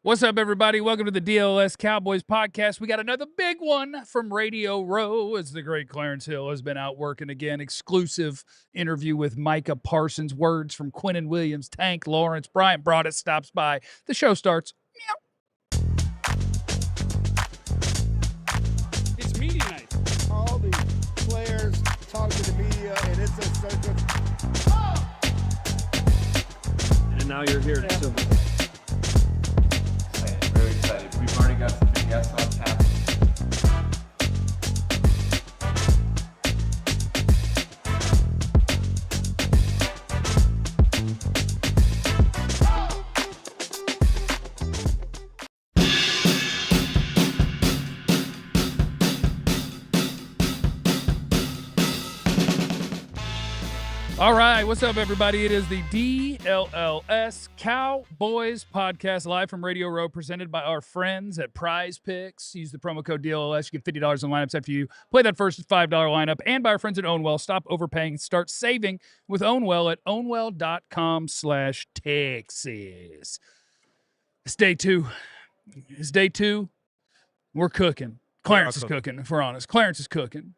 What's up, everybody? Welcome to the DLLS Cowboys podcast. We got another big one from Radio Row as the great Clarence Hill has been out working again. Exclusive interview with Micah Parsons. Words from Quinton Williams, Tank Lawrence. Bryan Broaddus stops by. The show starts. Meow. It's media night. All the players talk to the media, and it's a circus. And now you're here too. Very excited. We've already got some big guests on tap. All right, what's up, everybody? It is the DLLS Cowboys podcast live from Radio Row, presented by our friends at Prize Picks. Use the promo code DLLS. You get $50 in lineups after you play that first $5 lineup. And by our friends at Ownwell. Stop overpaying. Start saving with Ownwell at ownwell.com/Texas. It's day two. We're cooking. Clarence is cooking, if we're honest. Clarence is cooking.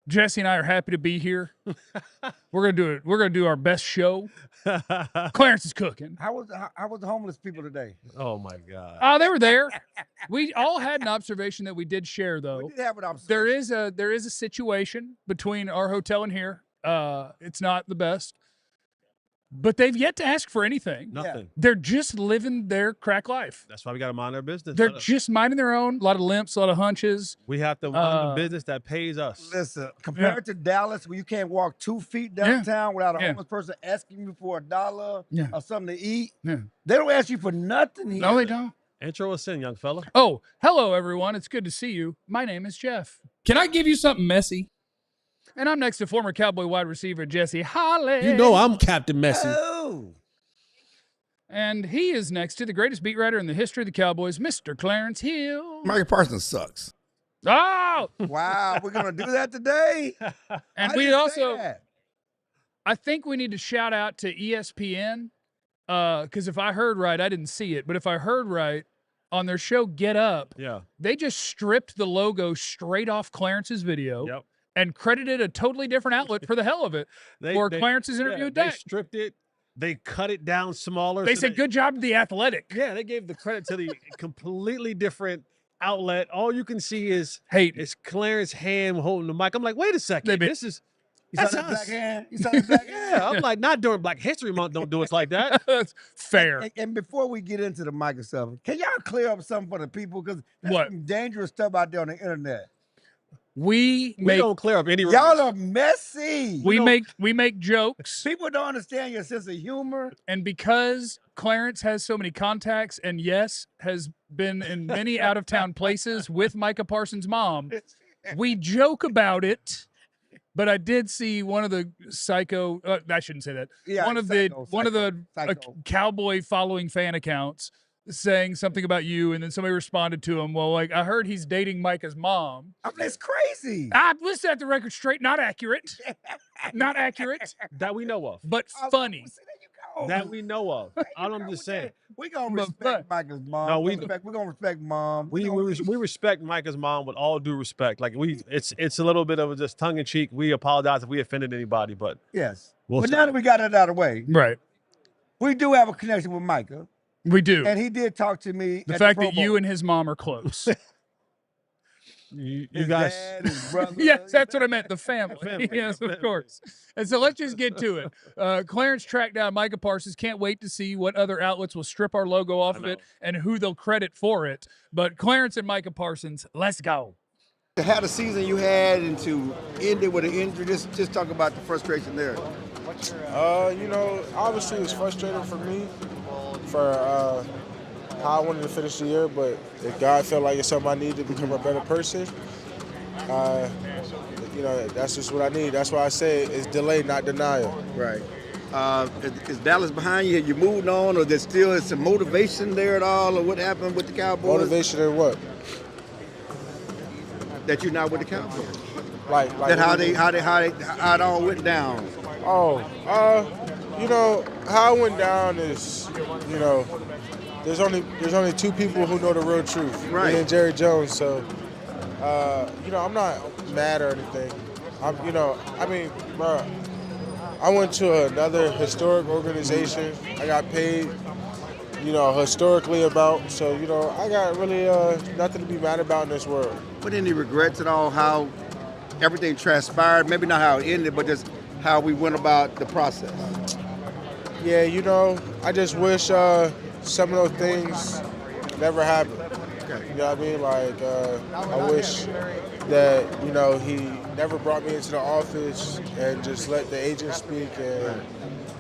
Jesse and I are happy to be here. We're gonna do our best show. Clarence is cooking. How was the homeless people today? Oh my God. They were there. We all had an observation that we did share, though. We did have an observation. There is a situation between our hotel and here. It's not the best, but they've yet to ask for anything. Nothing. They're just living their crack life. That's why we got to mind our business. They're just minding their own. A lot of limps, a lot of hunches. We have to mind the business that pays us. Listen, compared to Dallas, where you can't walk 2 feet downtown without a homeless person asking you for $1 or something to eat. Yeah. They don't ask you for nothing here. No, they don't. Intro us in, young fella. Oh, hello, everyone. It's good to see you. My name is Jeff. Can I give you something messy? And I'm next to former Cowboy wide receiver Jesse Holly. You know I'm Captain Messy. Oh. And he is next to the greatest beat writer in the history of the Cowboys, Mr. Clarence Hill. Micah Parsons sucks. Oh! Wow, we're going to do that today? And Why we do you also, say that? I think we need to shout out to ESPN, because if I heard right, I didn't see it, but if I heard right, on their show Get Up, they just stripped the logo straight off Clarence's video and credited a totally different outlet for the hell of it for Clarence's interview with Dak. They stripped it. They cut it down smaller. They said, good job to The Athletic. Yeah, they gave the credit to the completely different outlet. All you can see is Clarence hand holding the mic. I'm like, wait a second. This is You saw that black hand? You saw that black hand? Yeah, I'm like, not during Black History Month. Don't do us like that. That's fair. And before we get into the Micah stuff, can y'all clear up something for the people? Because there's some dangerous stuff out there on the internet. We don't clear up any. Y'all are messy. We make jokes. People don't understand your sense of humor. And because Clarence has so many contacts and has been in many out of town places with Micah Parsons' mom, we joke about it. But I did see one of the psycho. I shouldn't say that. Yeah, one of the Cowboy following fan accounts saying something about you, and then somebody responded to him. Well, like, I heard he's dating Micah's mom. I mean, that's crazy. Let's set the record straight. Not accurate. Not accurate. That we know of. But funny. That we know of. I'm just saying. We're going to respect Micah's mom. No, we're going to respect mom. We respect Micah's mom with all due respect. Like it's a little bit of just tongue in cheek. We apologize if we offended anybody, but yes. But now that we got it out of the way, right? We do have a connection with Micah. We do. And he did talk to me. The fact that you and his mom are close. you guys. Dad, his brother, yes, that's what I meant. The family. Yes, of course. And so let's just get to it. Clarence tracked down Micah Parsons. Can't wait to see what other outlets will strip our logo off of it and who they'll credit for it. But Clarence and Micah Parsons, let's go. To have the season you had and to end it with an injury, just talk about the frustration there. Obviously it was frustrating for me for how I wanted to finish the year, but if God felt like it's something I needed to become a better person, that's just what I need. That's why I say it's delay, not denial. Right. Is Dallas behind you? Have you moved on, or there's still some motivation there at all, or what happened with the Cowboys? Motivation in what? That you're not with the Cowboys. Like that how it all went down. You know, how it went down is, you know, there's only two people who know the real truth, me and Jerry Jones. So, you know, I'm not mad or anything. You know, I mean, bro, I went to another historic organization. I got paid, you know, historically about. So, you know, I got really nothing to be mad about in this world. But any regrets at all how everything transpired? Maybe not how it ended, but just how we went about the process. Yeah, you know, I just wish some of those things never happened. Okay. You know what I mean? Like, I wish that, you know, he never brought me into the office and just let the agent speak. And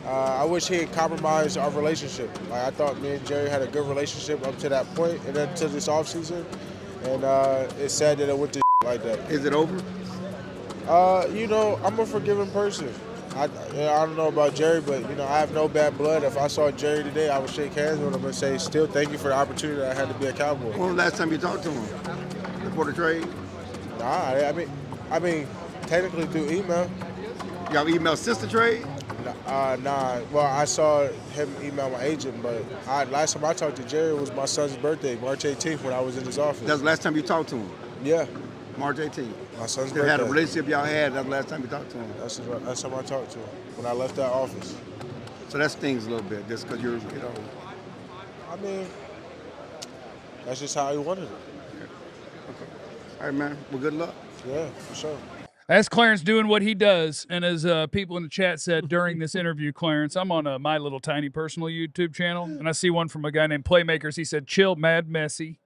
I wish he had compromised our relationship. Like, I thought me and Jerry had a good relationship up to that point and then to this offseason. And it's sad that it went to like that. Is it over? You know, I'm a forgiving person. I don't know about Jerry, but, you know, I have no bad blood. If I saw Jerry today, I would shake hands with him and say, still thank you for the opportunity that I had to be a Cowboy. When was the last time you talked to him? Before the trade? Nah, I mean, technically through email. Y'all emailed since the trade? Nah. Well, I saw him email my agent, but last time I talked to Jerry was my son's birthday, March 18th, when I was in his office. That's the last time you talked to him? Yeah. March 18th. My son's They birthday. had a relationship y'all had. That's the last time you talked to him. That's the time I talked to him, when I left that office. So that stings a little bit, just because you're, you know. I mean, that's just how he wanted it. Okay. All right, man. Well, good luck. Yeah, for sure. That's Clarence doing what he does. And as people in the chat said during this interview, Clarence, I'm on my little tiny personal YouTube channel, and I see one from a guy named Playmakers. He said, chill, mad, messy.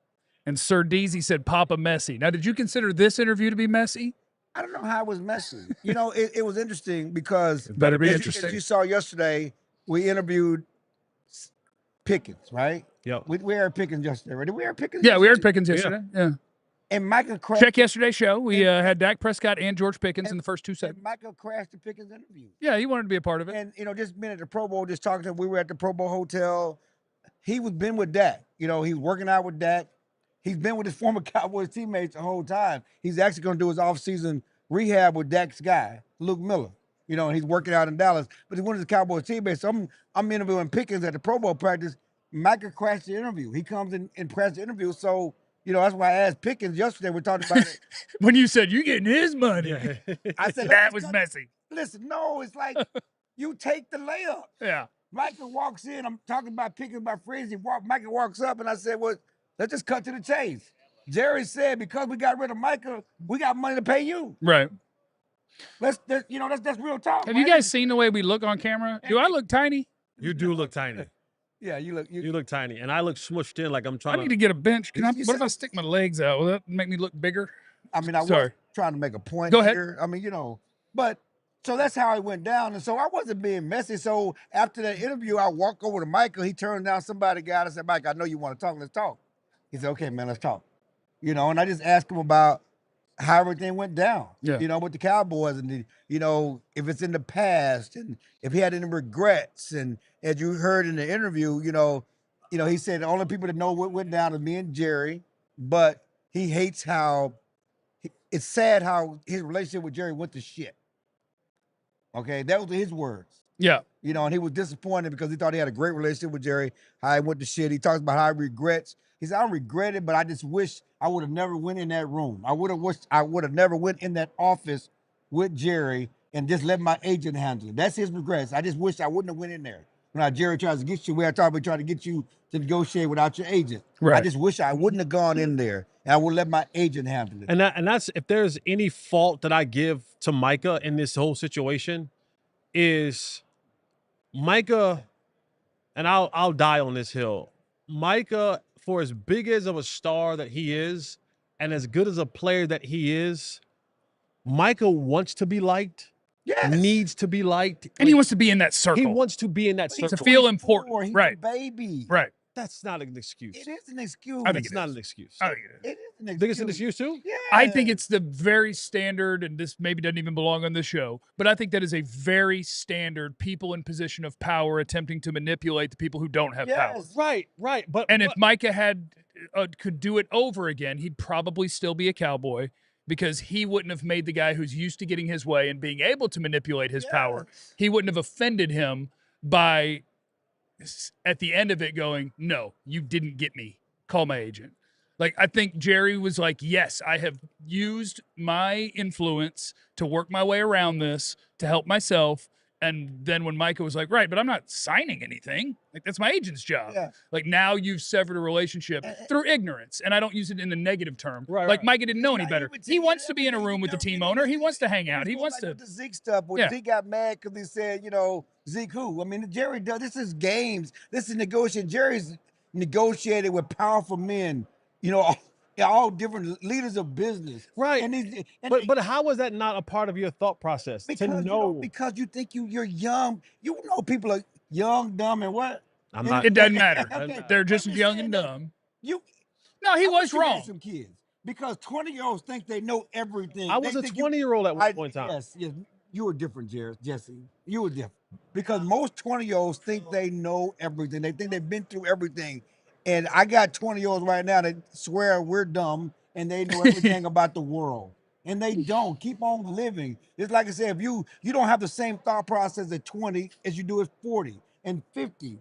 And Sir Deezy said, Papa messy. Now, did you consider this interview to be messy? I don't know how it was messy. You know, it was interesting because It better be as interesting. as you saw yesterday, we interviewed Pickens, right? Yep. We aired Pickens yesterday, right? Did we air Pickens? Yeah, we heard yesterday? Pickens yesterday. Yeah. And Micah crashed. Check yesterday's show. We had Dak Prescott and George Pickens in the first 2 And segments. Micah crashed the Pickens interview. Yeah, he wanted to be a part of it. And, you know, just been at the Pro Bowl, just talking to him. We were at the Pro Bowl hotel. He was been with Dak. You know, he was working out with Dak. He's been with his former Cowboys teammates the whole time. He's actually going to do his offseason rehab with Dak's guy, Luke Miller. You know, and he's working out in Dallas. But he's one of his Cowboys teammates. So I'm interviewing Pickens at the Pro Bowl practice. Micah crashed the interview. He comes in and crashed the interview. So, you know, that's why I asked Pickens yesterday. We're talking about it. When you said, you're getting his money. I said, that was messy. Listen, no, it's like you take the layup. Yeah. Micah walks in. I'm talking about Pickens, my friends. Micah walks up, and I said, well, let's just cut to the chase. Jerry said, because we got rid of Micah, we got money to pay you. Right. That's real talk. Have you guys seen the way we look on camera? Do I look tiny? You do look tiny. Yeah, you look tiny, and I look smushed in like I'm I trying need to get a bench. What if I stick my legs out? Will that make me look bigger? I mean, I was Sorry. trying to make a point Go ahead. here. I mean, you know, but so that's how it went down. And so I wasn't being messy. So after that interview, I walked over to Michael. He turned down somebody got. I said, Mike, I know you want to talk. Let's talk. He said, okay, man, let's talk. You know, and I just asked him about how everything went down, you know, with the Cowboys and, you know, if it's in the past and if he had any regrets. And as you heard in the interview, you know, he said the only people that know what went down is me and Jerry, but he hates how it's sad how his relationship with Jerry went to shit. Okay, that was his words. Yeah. You know, and he was disappointed because he thought he had a great relationship with Jerry, how he went to shit. He talks about how he regrets. He said, I don't regret it, but I just wish I would have never went in that room. I would have wished I would have never went in that office with Jerry and just let my agent handle it. That's his regrets. I just wish I wouldn't have went in there. When Jerry tries to get you, where I talk about trying to get you to negotiate without your agent. Right. I just wish I wouldn't have gone in there and I would let my agent handle it. And that's if there's any fault that I give to Micah in this whole situation is Micah, and I'll die on this hill. Micah, for as big as of a star that he is, and as good as a player that he is, Micah wants to be liked. Yes. Needs to be liked. And he wants to be in that circle. He wants to be in that circle. To feel important. He's Right. a baby. Right. That's not an excuse. It is an excuse. I think It's not an excuse. I think it is. It is an excuse. Think it's an excuse too? Yeah. I think it's the very standard, and this maybe doesn't even belong on the show, but I think that is a very standard people in position of power attempting to manipulate the people who don't have power. Right. But If Micah had could do it over again, he'd probably still be a Cowboy because he wouldn't have made the guy who's used to getting his way and being able to manipulate his power. He wouldn't have offended him by at the end of it going, no, you didn't get me. Call my agent. Like, I think Jerry was like, yes, I have used my influence to work my way around this to help myself. And then when Micah was like, right, but I'm not signing anything. Like, that's my agent's job. Yeah. Like, now you've severed a relationship through ignorance. And I don't use it in the negative term. Right, like, right. Micah didn't know any Yeah, better. would He take wants it to be in a everything. room with the You team know, owner. He wants to hang out. He was wants like to. with the Zeke stuff. When Yeah. Zeke got mad because he said, you know, Zeke who? I mean, Jerry does. This is games. This is negotiating. Jerry's negotiated with powerful men. You know, all different leaders of business. Right. And But how was that not a part of your thought process because to you know? know, because you think you're young. You know, people are young, dumb, and what? I'm not. It doesn't matter. Okay, They're just I'm young saying and that dumb. You. No, he I was wish you had wrong. some kids because 20-year-olds think they know everything. I They was a think you- 20-year-old at one point in time. Yes, you were different, Jesse. You were different because most 20-year-olds think they know everything. They think they've been through everything, and I got 20-year-olds right now that swear we're dumb and they know everything about the world, and they don't. Keep on living. It's like I said, if you don't have the same thought process at 20 as you do at 40 and 50.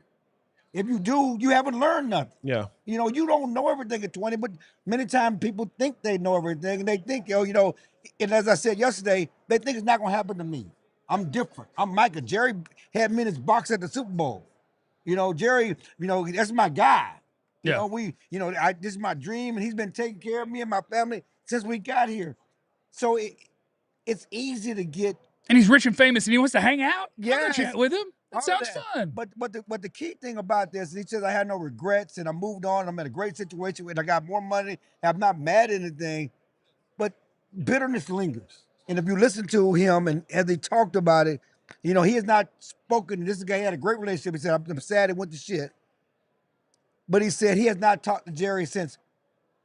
If you do, you haven't learned nothing. Yeah. You know, you don't know everything at 20, but many times people think they know everything, and they think, you know, and as I said yesterday, they think it's not going to happen to me. I'm different. I'm Micah. Jerry had me in his box at the Super Bowl. You know, Jerry, you know, that's my guy. You Yeah. know, this is my dream, and he's been taking care of me and my family since we got here. So it's easy to get. And he's rich and famous, and he wants to hang out. I'll go Yes. chat with him. all That of sounds fun. But the key thing about this, he says I had no regrets and I moved on. I'm in a great situation and I got more money. I'm not mad at anything, but bitterness lingers. And if you listen to him and as he talked about it, you know, he has not spoken. This guy had a great relationship. He said, I'm sad it went to shit. But he said he has not talked to Jerry since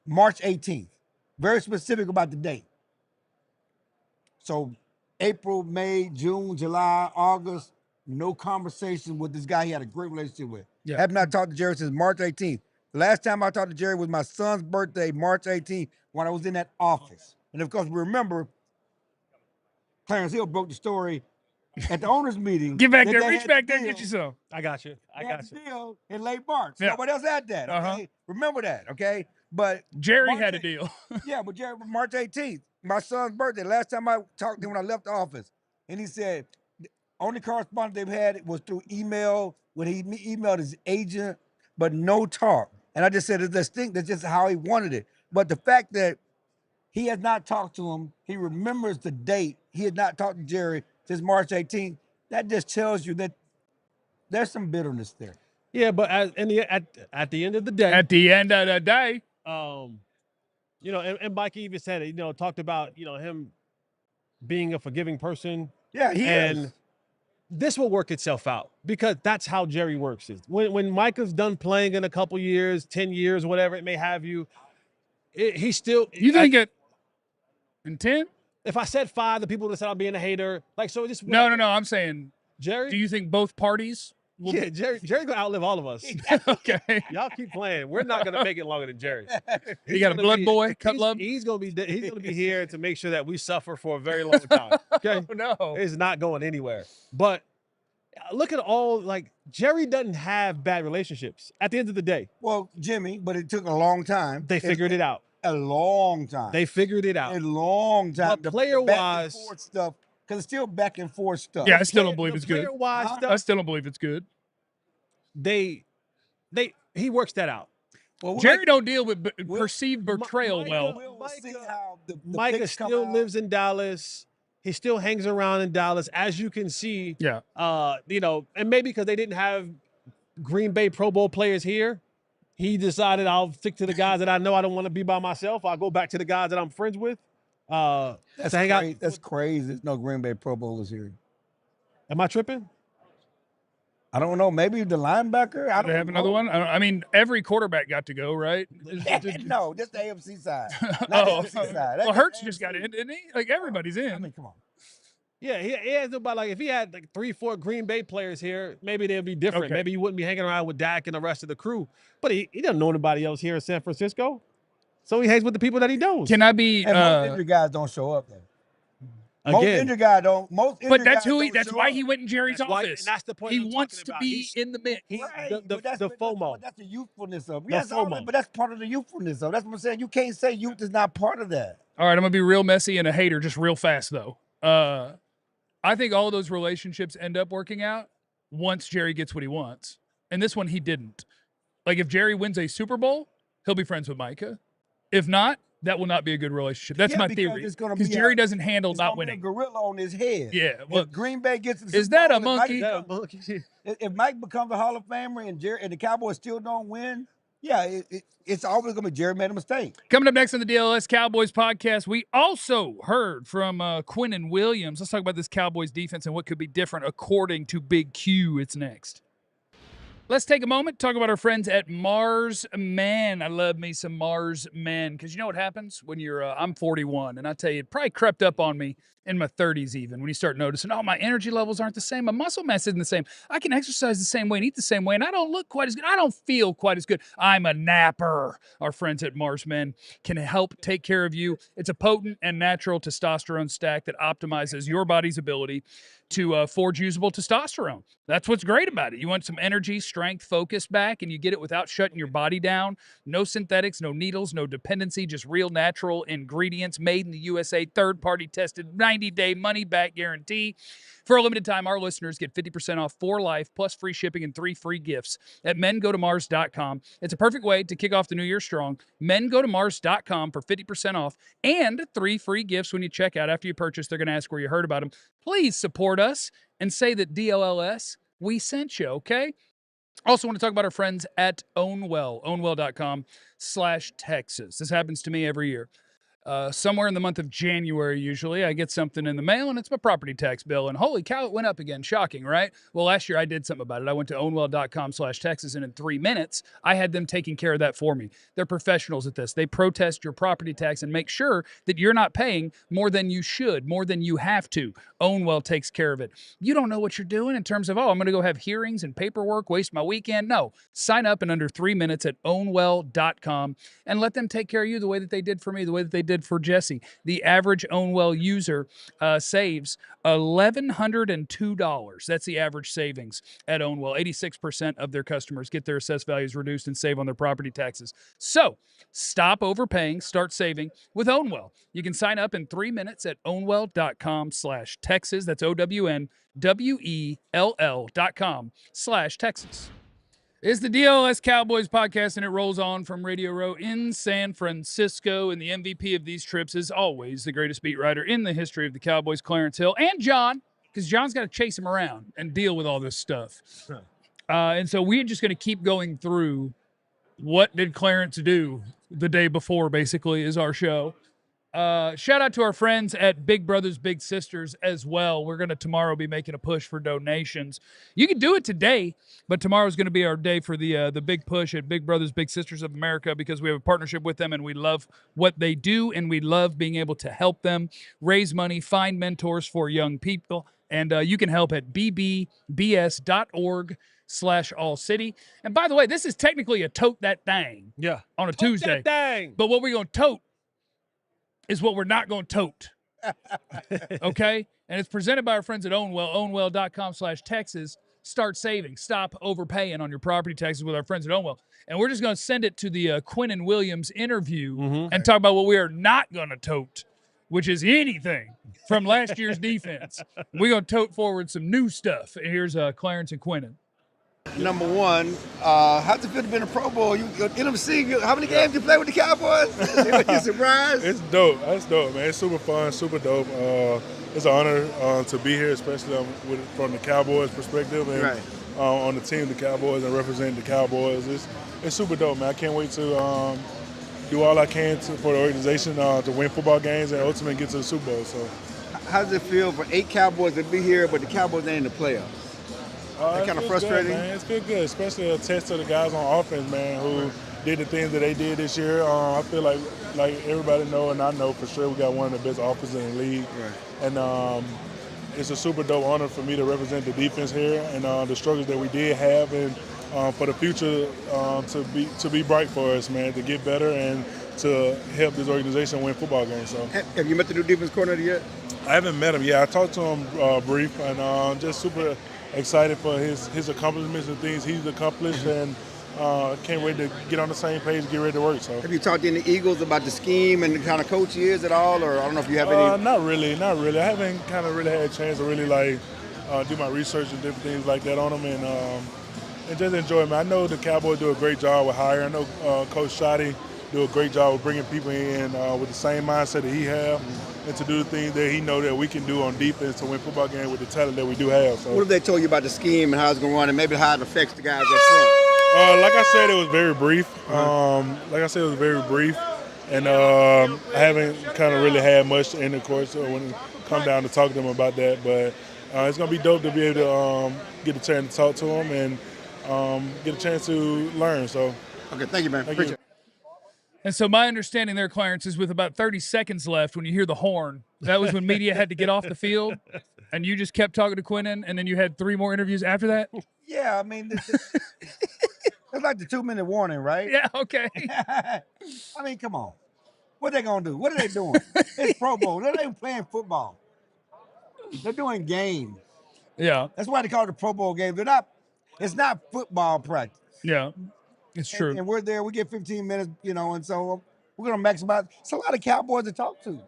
March 18th. Very specific about the date. So April, May, June, July, August, no conversation with this guy he had a great relationship with. Yeah. Have not talked to Jerry since March 18th. The last time I talked to Jerry was my son's birthday, March 18th, when I was in that office. And of course, we remember Clarence Hill broke the story at the owners' meeting. Get back that there. they Reach had back the there. deal. Get you some. I got you. I They got had the you. deal in late March. Yeah. Nobody else had that. Okay, Uh-huh. remember that. Okay, but Jerry March had a 8th deal. yeah, but Jerry, March 18th, my son's birthday. Last time I talked to him when I left the office, and he said the only correspondence they've had was through email when he emailed his agent, but no talk. And I just said it's distinct. That's just how he wanted it. But the fact that he has not talked to him, he remembers the date. He had not talked to Jerry since March 18th. That just tells you that there's some bitterness there. Yeah, but at the end of the day, At the end of the day, you know, and Mike even said it, you know, talked about, you know, him being a forgiving person. Yeah, he And is. this will work itself out because that's how Jerry works. Is when Micah's done playing in a couple years, 10 years, whatever it may have you, he's still. you think it in 10? If I said 5, the people that said I'm being a hater, like, so just No. I'm saying, Jerry. do you think both parties will Yeah, Jerry's gonna outlive all of us. Okay. Y'all keep playing. We're not gonna make it longer than Jerry. You got a blood boy, cut love? He's gonna be here to make sure that we suffer for a very long time. Okay, Oh, no. it's not going anywhere. But look at all, like, Jerry doesn't have bad relationships. At the end of the day, Well, Jimmy, but it took a long time. they figured it out. A long time. They figured it out. A long time. But The player-wise- back and forth stuff, because it's still back and forth stuff. Yeah, I still don't believe it's good. Player-wise Huh? I stuff, still don't believe it's good. he works that out. Well, Jerry don't deal with Will- perceived betrayal Micah- well. we'll see how the Micah picks come still out. lives in Dallas. He still hangs around in Dallas, as you can see. Yeah. You know, and maybe because they didn't have Green Bay Pro Bowl players here, he decided I'll stick to the guys that I know I don't want to be by myself. I'll go back to the guys that I'm friends with. That's to hang out. crazy. That's crazy. There's no Green Bay Pro Bowlers here. Am I tripping? I don't know. Maybe the linebacker. I Do don't they have another know. one? I mean, every quarterback got to go, right? No, just the AFC side. Not Oh, the NFC side. well, That's Hurts the just got AFC. in, didn't he? Like, everybody's in. I mean, come on. Yeah, he has about, like, if he had like 3-4 Green Bay players here, maybe they'd be different. Okay. Maybe he wouldn't be hanging around with Dak and the rest of the crew. But he doesn't know anybody else here in San Francisco. So he hangs with the people that he knows. Can I be And most injury guys don't show up there. Most Again, injured guys don't. But that's guys don't that's show why up. he went in Jerry's That's why- office. and that's the point He I'm wants talking to about. be He's- in the mix. Right, the but that's FOMO. that's the youthfulness of. The Yes, FOMO. but that's part of the youthfulness of. That's what I'm saying. You can't say youth is not part of that. All right, I'm gonna be real messy and a hater, just real fast though. I think all of those relationships end up working out once Jerry gets what he wants, and this one he didn't. Like if Jerry wins a Super Bowl, he'll be friends with Micah. If not, that will not be a good relationship. That's my because theory. it's gonna Because be Jerry doesn't handle it's not gonna be a winning. gorilla on his head. Yeah, well, If Green Bay gets to the is Super that Bowl, a monkey? Is that a monkey? if Mike becomes a Hall of Famer and the Cowboys still don't win, yeah, it's always gonna be Jerry made a mistake. Coming up next on the DLLS Cowboys podcast, we also heard from Quinton Williams. Let's talk about this Cowboys defense and what could be different according to Big Q. It's next. Let's take a moment to talk about our friends at Mars Men. I love me some Mars Men because you know what happens when you're, I'm 41, and I tell you, it probably crept up on me in my 30s even when you start noticing, oh, my energy levels aren't the same. My muscle mass isn't the same. I can exercise the same way and eat the same way, and I don't look quite as good. I don't feel quite as good. I'm a napper. Our friends at Mars Men can help take care of you. It's a potent and natural testosterone stack that optimizes your body's ability to forge usable testosterone. That's what's great about it. You want some energy, strength, focus back, and you get it without shutting your body down. No synthetics, no needles, no dependency, just real natural ingredients made in the USA, third-party tested, 90-day money-back guarantee. For a limited time, our listeners get 50% off for life, plus free shipping and 3 free gifts at mengotomars.com. It's a perfect way to kick off the new year strong. mengotomars.com for 50% off and 3 free gifts when you check out. After you purchase, they're going to ask where you heard about them. Please support us and say that DLLS, we sent you, okay? Also want to talk about our friends at Ownwell, ownwell.com/Texas. This happens to me every year. Somewhere in the month of January, usually, I get something in the mail, and it's my property tax bill. And holy cow, it went up again. Shocking, right? Well, last year I did something about it. I went to ownwell.com/Texas, and in 3 minutes, I had them taking care of that for me. They're professionals at this. They protest your property tax and make sure that you're not paying more than you should, more than you have to. Ownwell takes care of it. You don't know what you're doing in terms of, I'm going to go have hearings and paperwork, waste my weekend. No. Sign up in under 3 minutes at ownwell.com and let them take care of you the way that they did for me, the way that they did for Jesse. The average Ownwell user saves $1,102. That's the average savings at Ownwell. 86% of their customers get their assessed values reduced and save on their property taxes. So stop overpaying, start saving with Ownwell. You can sign up in 3 minutes at ownwell.com/Texas. That's OWNWELL.com/Texas. It's the DLLS Cowboys podcast, and it rolls on from Radio Row in San Francisco. And the MVP of these trips is always the greatest beat writer in the history of the Cowboys, Clarence Hill, and John, because John's got to chase him around and deal with all this stuff. And so we're just going to keep going through what did Clarence do the day before, basically, is our show. Shout out to our friends at Big Brothers Big Sisters as well. We're going to tomorrow be making a push for donations. You can do it today, but tomorrow's going to be our day for the big push at Big Brothers Big Sisters of America, because we have a partnership with them and we love what they do, and we love being able to help them raise money, find mentors for young people. And you can help at bbs.org/ALLCITY. And by the way, this is technically a tote that thing on a Tuesday. That thing. But what we're going to tote is what we're not going to tote. Okay? And it's presented by our friends at Ownwell, ownwell.com/Texas. Start saving. Stop overpaying on your property taxes with our friends at Ownwell. And we're just going to send it to the Quinton Williams interview and talk about what we are not going to tote, which is anything from last year's defense. We're going to tote forward some new stuff. And here's Clarence and Quinton. Number one, how's it feel to be in a Pro Bowl? You NMC, how many games you play with the Cowboys? You surprised? It's dope. That's dope, man. It's super fun, super dope. It's an honor to be here, especially from the Cowboys perspective and on the team, the Cowboys, and representing the Cowboys. It's super dope, man. I can't wait to do all I can for the organization to win football games and ultimately get to the Super Bowl. So, how does it feel for 8 Cowboys to be here, but the Cowboys ain't in the playoffs? That kind of frustrating. Good, man. It's good, especially a test to the guys on offense, man, who did the things that they did this year. I feel like everybody know, and I know for sure we got one of the best offenses in the league. Right. And it's a super dope honor for me to represent the defense here and the struggles that we did have, and for the future to be bright for us, man, to get better and to help this organization win football games. So, have you met the new defense coordinator yet? I haven't met him yet. I talked to him brief, and just super excited for his accomplishments and things he's accomplished, and can't wait to get on the same page, get ready to work. So. Have you talked to any Eagles about the scheme and the kind of coach he is at all, or I don't know if you have any? Not really. I haven't kind of really had a chance to really do my research and different things like that on him, and just enjoy him. I know the Cowboys do a great job with hiring. I know Coach Shoddy do a great job with bringing people in with the same mindset that he have, and to do the things that he know that we can do on defense to win football games with the talent that we do have. So. What have they told you about the scheme and how it's going to run, and maybe how it affects the guys up front? Like I said, it was very brief. And I haven't kind of really had much in the course when it come down to talk to them about that. But it's going to be dope to be able to get a chance to talk to them and get a chance to learn. So, okay, thank you, man. Thank Appreciate you. it. And so my understanding there, Clarence, is with about 30 seconds left, when you hear the horn, that was when media had to get off the field, and you just kept talking to Quinnen, and then you had 3 more interviews after that? Yeah, I mean, it's like the 2-minute warning, right? Yeah, okay. I mean, come on. What they going to do? What are they doing? It's Pro Bowl. They're not even playing football. They're doing games. Yeah. That's why they call it a Pro Bowl game. It's not football practice. Yeah. It's true. And we're there. We get 15 minutes, and so we're going to maximize. It's a lot of Cowboys to talk to.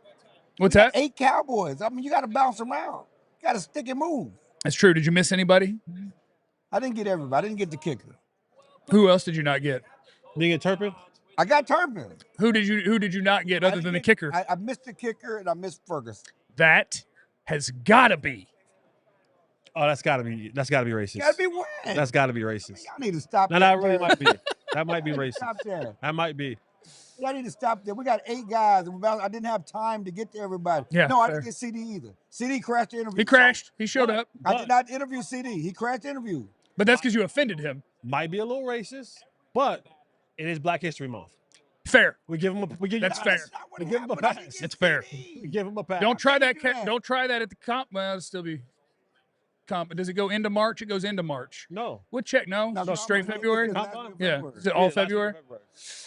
What's that? 8 Cowboys. I mean, you got to bounce around. You got to stick and move. That's true. Did you miss anybody? I didn't get everybody. I didn't get the kicker. Who else did you not get? Did you get Turpin? I got Turpin. Who did you not get other than the kicker? I missed the kicker and I missed Ferguson. That has got to be. Oh, that's got to be racist. Got to be what? That's got to be racist. Y'all need to stop. No, that really might be. That might be racist. Stop there. That might be. Y'all need to stop there. We got 8 guys. I didn't have time to get to everybody. Yeah, no, I fair. didn't get CD either. CD crashed the interview. He crashed. He showed up. I did not interview CD. He crashed the interview. But that's because you offended him. Might be a little racist, but it is Black History Month. Fair. We give him a. That's fair. We give him a pass. It's fair. We give him a pass. Don't try that. Don't try that at the comp. Well, it'll still be comp. Does it go into March? It goes into March. No. We'll check. No, straight February. Yeah. February. Is it all February?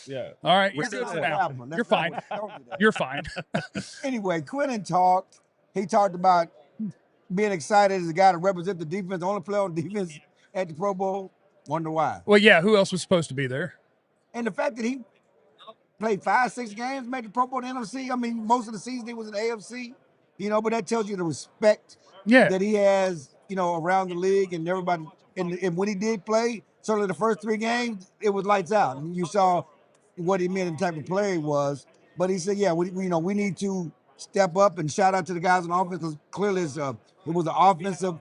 Yeah. All right. You're That's good not for what now. happened. That's You're not fine. what- don't do that. You're fine. Anyway, Quinton talked. He talked about being excited as a guy to represent the defense, only play on defense at the Pro Bowl. Wonder why. Well, yeah. Who else was supposed to be there? And the fact that he played 5-6 games, made the Pro Bowl in the NFC. I mean, most of the season he was in the AFC. But that tells you the respect Yeah. that he has, around the league and everybody. And when he did play, certainly the first 3 games, it was lights out. And you saw what he meant and the type of player he was. But he said, yeah, we need to step up, and shout out to the guys on offense, because clearly it was an offensive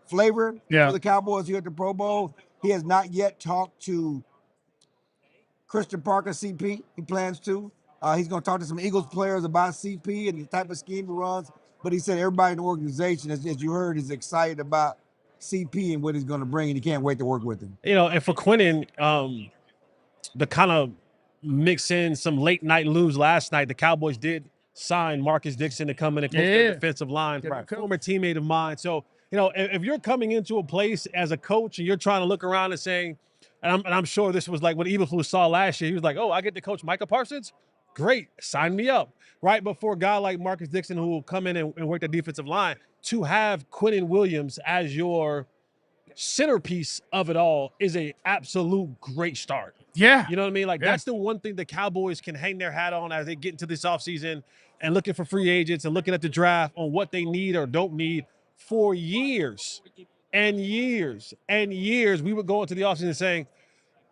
flavor for the Cowboys here at the Pro Bowl. He has not yet talked to Christian Parker, CP. He plans to. He's going to talk to some Eagles players about CP and the type of scheme he runs. But he said everybody in the organization, as you heard, is excited about CP and what he's going to bring, and he can't wait to work with him. And for Quinnen, the kind of mix in some late night news last night, the Cowboys did sign Marcus Dixon to come in and coach the defensive line, former teammate of mine. So, if you're coming into a place as a coach and you're trying to look around and saying, and I'm sure this was like what Eberflus saw last year. He was like, oh, I get to coach Micah Parsons? Great, sign me up. Right before a guy like Marcus Dixon, who will come in and work the defensive line, to have Quinton Williams as your centerpiece of it all is a absolute great start. Yeah. You know what I mean? Like, that's the one thing the Cowboys can hang their hat on as they get into this offseason and looking for free agents and looking at the draft on what they need or don't need. For years and years and years, we would go into the offseason saying,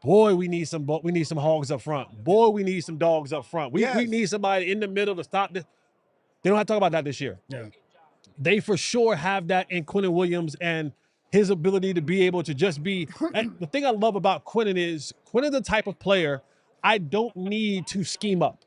boy, we need some hogs up front. Boy, we need some dogs up front. We need somebody in the middle to stop this. They don't have to talk about that this year. Yeah. They for sure have that in Quinton Williams and his ability to be able to just be. And the thing I love about Quinnen is Quinnen's the type of player I don't need to scheme up.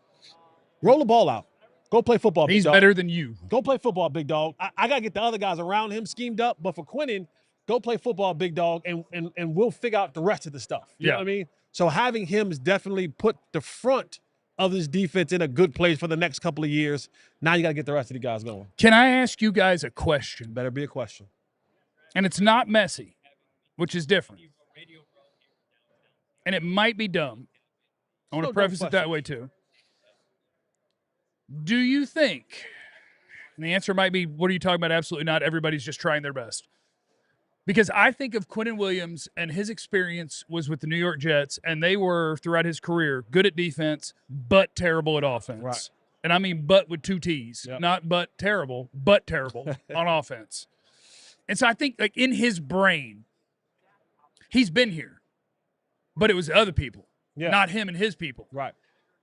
Roll the ball out. Go play football, big dog. He's better than you. Go play football, big dog. I got to get the other guys around him schemed up. But for Quinnen, go play football, big dog, and we'll figure out the rest of the stuff. You know what I mean? So having him has definitely put the front of this defense in a good place for the next couple of years. Now you got to get the rest of the guys going. Can I ask you guys a question? Better be a question. And it's not messy, which is different. And it might be dumb. I want to preface it that way too. Do you think And the answer might be, what are you talking about? Absolutely not. Everybody's just trying their best. Because I think of Quinton Williams, and his experience was with the New York Jets, and they were, throughout his career, good at defense, but terrible at offense. Right. And I mean but with 2 T's. Yep. Not but terrible on offense. And so I think, like, in his brain, he's been here, but it was other people, not him and his people. Right.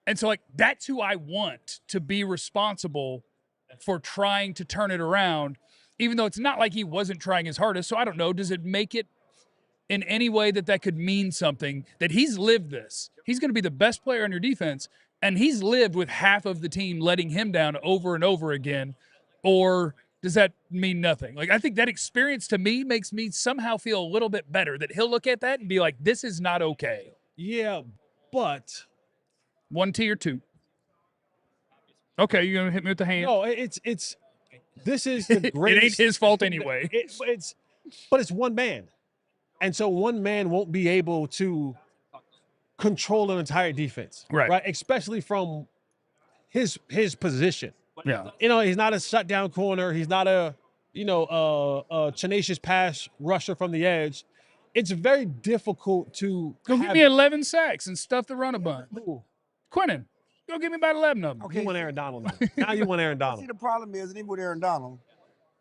And so, like, that's who I want to be responsible for trying to turn it around, even though it's not like he wasn't trying his hardest. So I don't know, does it make it in any way that could mean something, that he's lived this? He's going to be the best player on your defense, and he's lived with half of the team letting him down over and over again. Or does that mean nothing? Like, I think that experience to me makes me somehow feel a little bit better, that he'll look at that and be like, this is not okay. Yeah, but 1 T or 2? Okay, you're going to hit me with the hand? no, this is the greatest. It ain't his fault anyway. But it's one man. And so one man won't be able to control an entire defense. Right. Especially from his position. Yeah. He's not a shutdown corner. He's not a tenacious pass rusher from the edge. It's very difficult to Go give me 11 sacks and stuff the run a bunch. Quinnen, go give me about 11 of them. You want Aaron Donald now. Now you want Aaron Donald. See, the problem is, and even with Aaron Donald,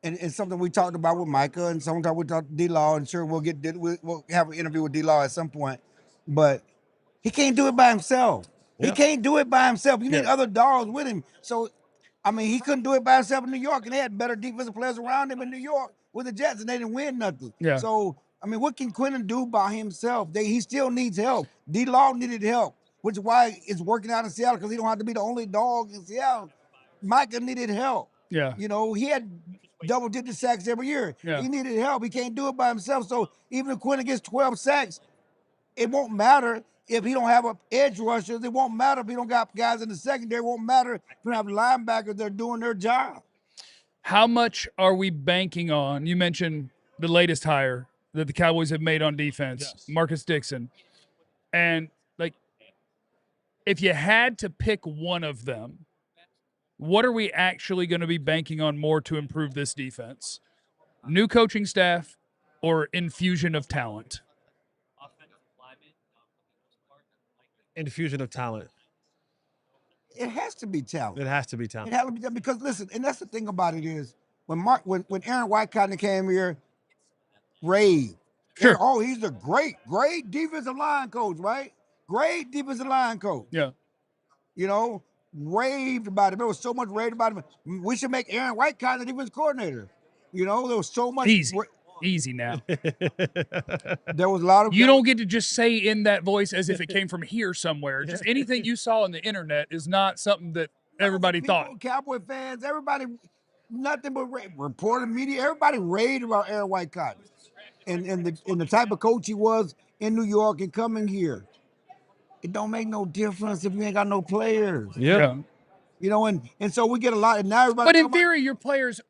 and it's something we talked about with Micah, and sometimes we talked to D-Law, and sure we'll have an interview with D-Law at some point, but he can't do it by himself. Yeah. He can't do it by himself. You need other dogs with him. So, I mean, he couldn't do it by himself in New York, and they had better defensive players around him in New York with the Jets, and they didn't win nothing. Yeah. So, I mean, what can Quinnen do by himself? He still needs help. D-Law needed help, which is why it's working out in Seattle, because he don't have to be the only dog in Seattle. Micah needed help. Yeah. He had double-digit sacks every year. Yeah. He needed help. He can't do it by himself. So even if Quinnen gets 12 sacks, it won't matter if he don't have edge rushers. It won't matter if he don't got guys in the secondary. It won't matter if you don't have linebackers that are doing their job. How much are we banking on? You mentioned the latest hire that the Cowboys have made on defense, Marcus Dixon. And, like, if you had to pick one of them, what are we actually going to be banking on more to improve this defense? New coaching staff or infusion of talent? Infusion of talent. It has to be talent. It has to be talent. It has to be talent because, listen, and that's the thing about it is, when Aaron Whitecotton came here, raved. Sure. Oh, he's a great defensive line coach, right? Great defensive line coach. Yeah. Raved about him. There was so much raved about him. We should make Aaron Whitecotton the defense coordinator. There was so much. Easy now. There was a lot of. You don't get to just say in that voice as if it came from here somewhere. Just anything you saw on the internet is not something that everybody thought. Cowboy fans, everybody, nothing but reporter media. Everybody raved about Aaron Whitecotton and the type of coach he was in New York and coming here. It don't make no difference if you ain't got no players. Yeah. And so we get a lot. And now everybody. But in theory, your players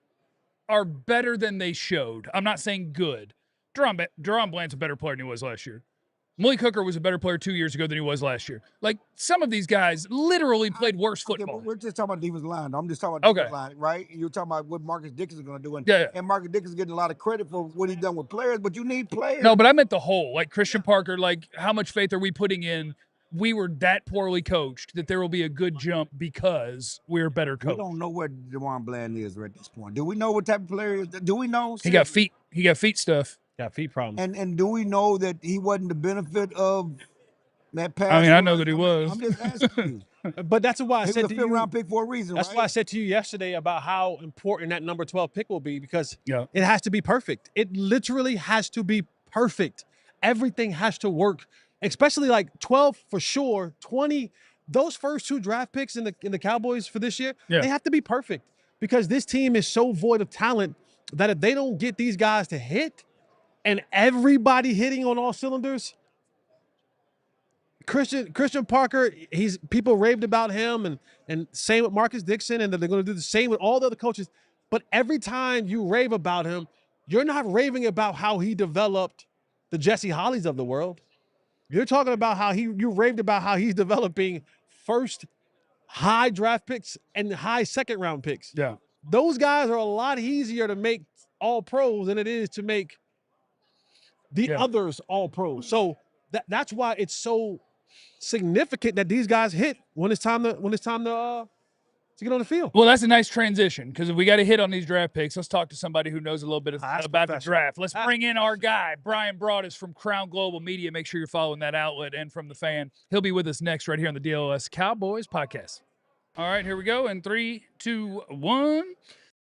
are better than they showed. I'm not saying good. Deron Bland's a better player than he was last year. Malik Hooker was a better player 2 years ago than he was last year. Like, some of these guys literally played worse football. We're just talking about defensive line. I'm just talking about defensive line, right? You're talking about what Marcus Dixon is going to do. And Marcus Dixon is getting a lot of credit for what he's done with players, but you need players. No, but I meant the whole. Like, Christian Parker, like, how much faith are we putting in? We were that poorly coached that there will be a good jump because we're better coached. We don't know where DeJuan Bland is at this point. Do we know what type of player he is? Do we know? He got feet stuff. Got feet problems. And do we know that he wasn't the benefit of that pass? I mean, I know that he was. I'm just asking you. But that's why I said to you. He was a fifth-round pick for a reason, That's right? why I said to you yesterday about how important that number 12 pick will be, because it has to be perfect. It literally has to be perfect. Everything has to work, especially like 12 for sure, 20. Those first 2 draft picks in the Cowboys for this year, they have to be perfect, because this team is so void of talent that if they don't get these guys to hit and everybody hitting on all cylinders, Christian Parker, people raved about him, and same with Marcus Dixon, and they're going to do the same with all the other coaches. But every time you rave about him, you're not raving about how he developed the Jesse Hollies of the world. You're talking about how you raved about how he's developing first high draft picks and high second round picks. Yeah. those guys are a lot easier to make all pros than it is to make the others all pros. So that's why it's so significant that these guys hit when it's time to get on the field. Well, that's a nice transition because if we got to hit on these draft picks, let's talk to somebody who knows a little bit about the draft. Let's bring in our guy, Bryan Broaddus from Crown Global Media. Make sure you're following that outlet and from the Fan. He'll be with us next right here on the DLLS Cowboys podcast. All right, here we go in 3, 2, 1.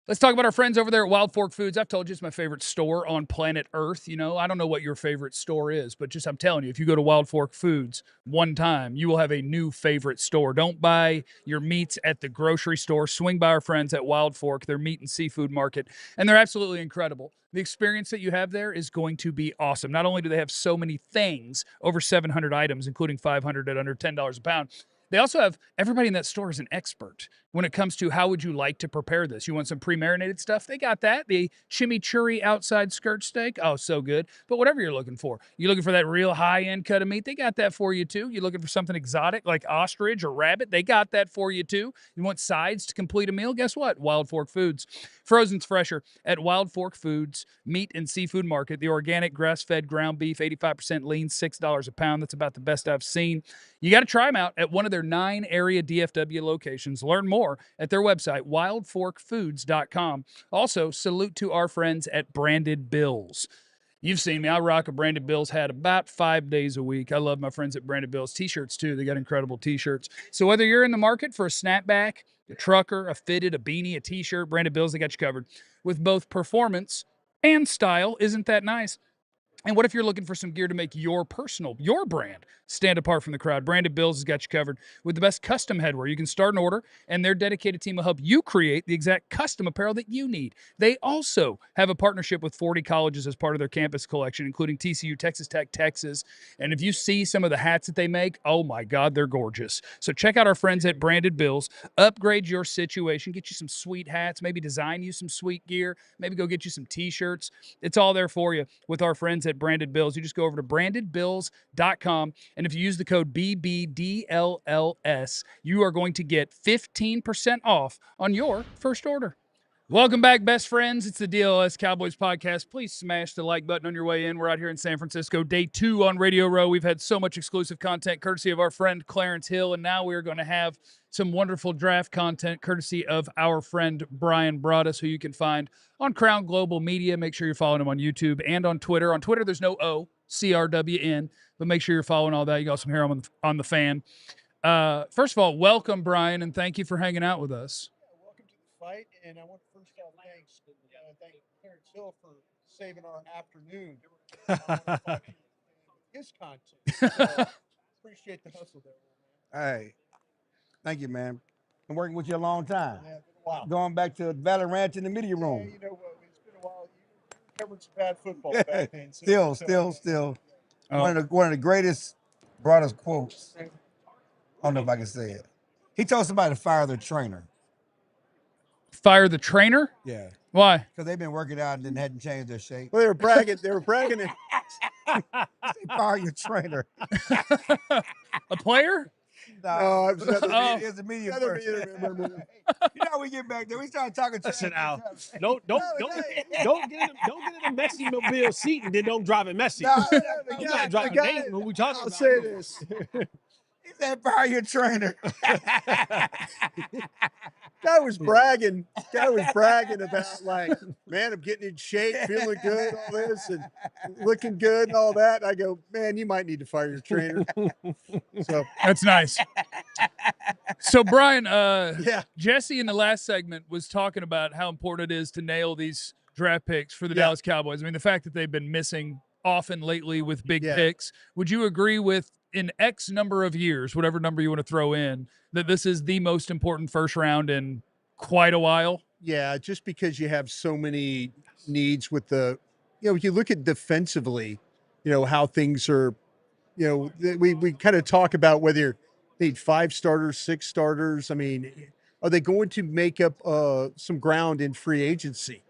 Let's talk about our friends over there at Wild Fork Foods. I've told you it's my favorite store on planet Earth. You know, I don't know what your favorite store is, but just I'm telling you, if you go to Wild Fork Foods one time, you will have a new favorite store. Don't buy your meats at the grocery store. Swing by our friends at Wild Fork, their meat and seafood market, and they're absolutely incredible. The experience that you have there is going to be awesome. Not only do they have so many things, over 700 items, including 500 at under $10 a pound, they also have everybody in that store is an expert when it comes to how would you like to prepare this. You want some pre-marinated stuff? They got that. The chimichurri outside skirt steak. Oh, so good. But whatever you're looking for. You're looking for that real high-end cut of meat? They got that for you too. You're looking for something exotic like ostrich or rabbit? They got that for you too. You want sides to complete a meal? Guess what? Wild Fork Foods. Frozen's fresher at Wild Fork Foods Meat and Seafood Market. The organic grass-fed ground beef, 85% lean, $6 a pound. That's about the best I've seen. You got to try them out at one of their 9 area DFW locations. Learn more at their website, wildforkfoods.com. Also, salute to our friends at Branded Bills. You've seen me. I rock a Branded Bills hat about 5 days a week. I love my friends at Branded Bills. T-shirts, too. They got incredible T-shirts. So whether you're in the market for a snapback, a trucker, a fitted, a beanie, a T-shirt, Branded Bills, they got you covered with both performance and style. Isn't that nice? And what if you're looking for some gear to make your brand stand apart from the crowd? Branded Bills has got you covered with the best custom headwear. You can start an order, and their dedicated team will help you create the exact custom apparel that you need. They also have a partnership with 40 colleges as part of their campus collection, including TCU, Texas Tech, Texas. And if you see some of the hats that they make, oh my God, they're gorgeous. So check out our friends at Branded Bills. Upgrade your situation. Get you some sweet hats. Maybe design you some sweet gear. Maybe go get you some T-shirts. It's all there for you with our friends at Branded Bills. You just go over to brandedbills.com, and if you use the code BBDLLS, you are going to get 15% off on your first order. Welcome back, best friends. It's the DLLS Cowboys podcast. Please smash the like button on your way in. We're out here in San Francisco, day 2 on Radio Row. We've had so much exclusive content courtesy of our friend Clarence Hill, and now we're going to have some wonderful draft content courtesy of our friend Bryan Broaddus, who you can find on Crown Global Media. Make sure you're following him on YouTube and on Twitter. On Twitter, there's no O, CRWN, but make sure you're following all that. You can also hear him on the Fan. First of all, welcome, Bryan, and thank you for hanging out with us. Welcome to the fight, and I want to first of all thank Clarence Hill for saving our afternoon. His content. So, appreciate the hustle there. Hey, thank you, man. I'm working with you a long time. Yeah, it's been a while. Going back to Valley Ranch in the media room. Yeah, you know what? It's been a while. You covered some bad football back then. Still. One of the greatest Broaddus quotes. I don't know if I can say it. He told somebody to fire their trainer. Fire the trainer? Yeah. Why? Because they've been working out and then hadn't changed their shape. Well, they were bragging. They were bragging. Say, fire your trainer. A player? No, it was It's the media person. You know, we get back there, we start talking to Listen, Al, don't get in a messy mobile seat and then don't drive it messy. No, You gotta drive a name when we talk I'll about say it. this. he said, fire your trainer. Guy was bragging about, like, man, I'm getting in shape, feeling good, all this, and looking good and all that. And I go, man, you might need to fire your trainer. So That's nice. So, Bryan, yeah. Jesse in the last segment was talking about how important it is to nail these draft picks for the Dallas Cowboys. I mean, the fact that they've been missing often lately with big picks. Would you agree with, in X number of years, whatever number you want to throw in, that this is the most important first round in quite a while? Yeah, just because you have so many needs with the, you look at defensively, how things are, we kind of talk about whether they need 5 starters, 6 starters. I mean, are they going to make up some ground in free agency?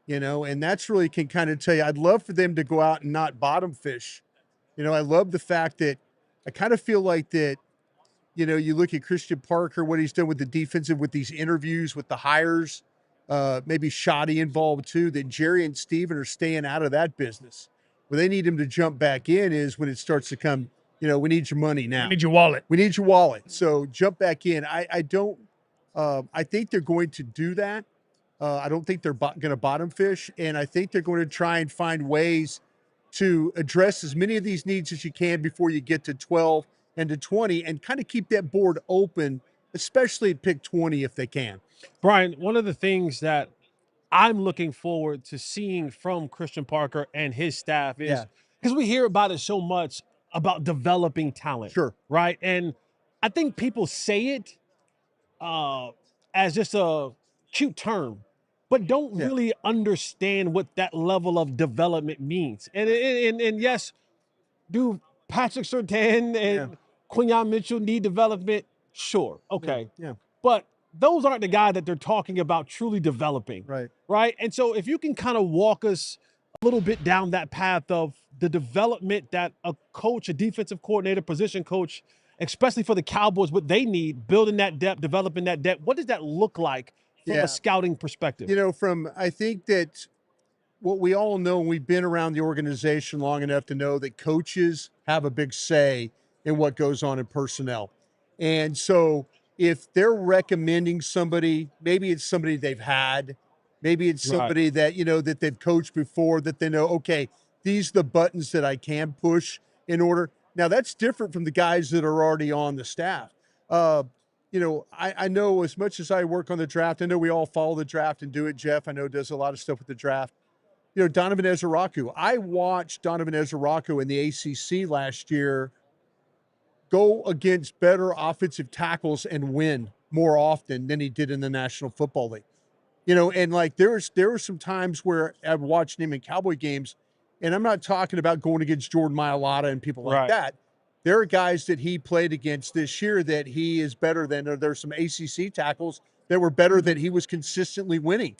And that's really can kind of tell you, I'd love for them to go out and not bottom fish. I love the fact that I kind of feel like that, you look at Christian Parker, what he's done with the defensive, with these interviews, with the hires, maybe Shoddy involved too, that Jerry and Steven are staying out of that business. Where they need him to jump back in is when it starts to come, we need your money now. We need your wallet. We need your wallet. So jump back in. I don't, I think they're going to do that. I don't think they're going to bottom fish. And I think they're going to try and find ways to address as many of these needs as you can before you get to 12 and to 20 and kind of keep that board open, especially at pick 20 if they can. Bryan, one of the things that I'm looking forward to seeing from Christian Parker and his staff is because we hear about it so much about developing talent. Sure. Right. And I think people say it as just a cute term, but don't really understand what that level of development means. And yes, do Patrick Surtain and Quinton Mitchell need development? Sure. Okay. Yeah. But those aren't the guys that they're talking about truly developing. Right. Right. And so if you can kind of walk us a little bit down that path of the development that a coach, a defensive coordinator, position coach, especially for the Cowboys, what they need, building that depth, developing that depth, what does that look like from a scouting perspective? I think that what we all know, and we've been around the organization long enough to know that coaches have a big say in what goes on in personnel. And so if they're recommending somebody, maybe it's somebody they've had, maybe it's somebody that, that they've coached before, that they know, okay, these are the buttons that I can push in order. Now that's different from the guys that are already on the staff. I know as much as I work on the draft, I know we all follow the draft and do it. Jeff, I know, does a lot of stuff with the draft. Donovan Ezeraku. I watched Donovan Ezeraku in the ACC last year go against better offensive tackles and win more often than he did in the National Football League. And like there were some times where I've watched him in Cowboy games, and I'm not talking about going against Jordan Mailata and people like that. There are guys that he played against this year that he is better than, or there's some ACC tackles that were better that he was consistently winning.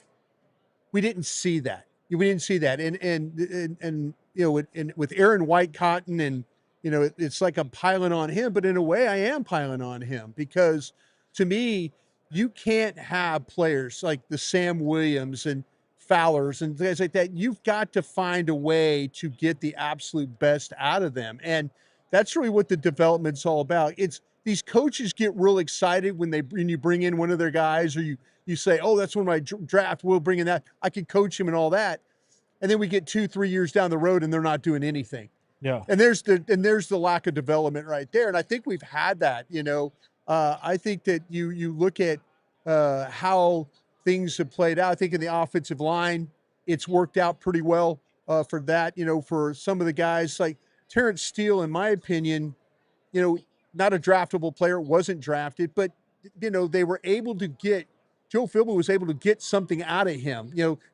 We didn't see that. We didn't see that. And with Aaron White Cotton and, it's like I'm piling on him, but in a way I am piling on him because to me, you can't have players like the Sam Williams and Fowlers and guys like that. You've got to find a way to get the absolute best out of them. And that's really what the development's all about. It's these coaches get real excited when you bring in one of their guys, or you say, oh, that's one of my draft, we'll bring in that. I can coach him and all that. And then we get 2-3 years down the road and they're not doing anything. Yeah. And there's the lack of development right there. And I think we've had that, I think that you look at how things have played out. I think in the offensive line, it's worked out pretty well for that, for some of the guys like Terrence Steele, in my opinion, not a draftable player, wasn't drafted, but, they were able to get, Joe Philbin was able to get something out of him.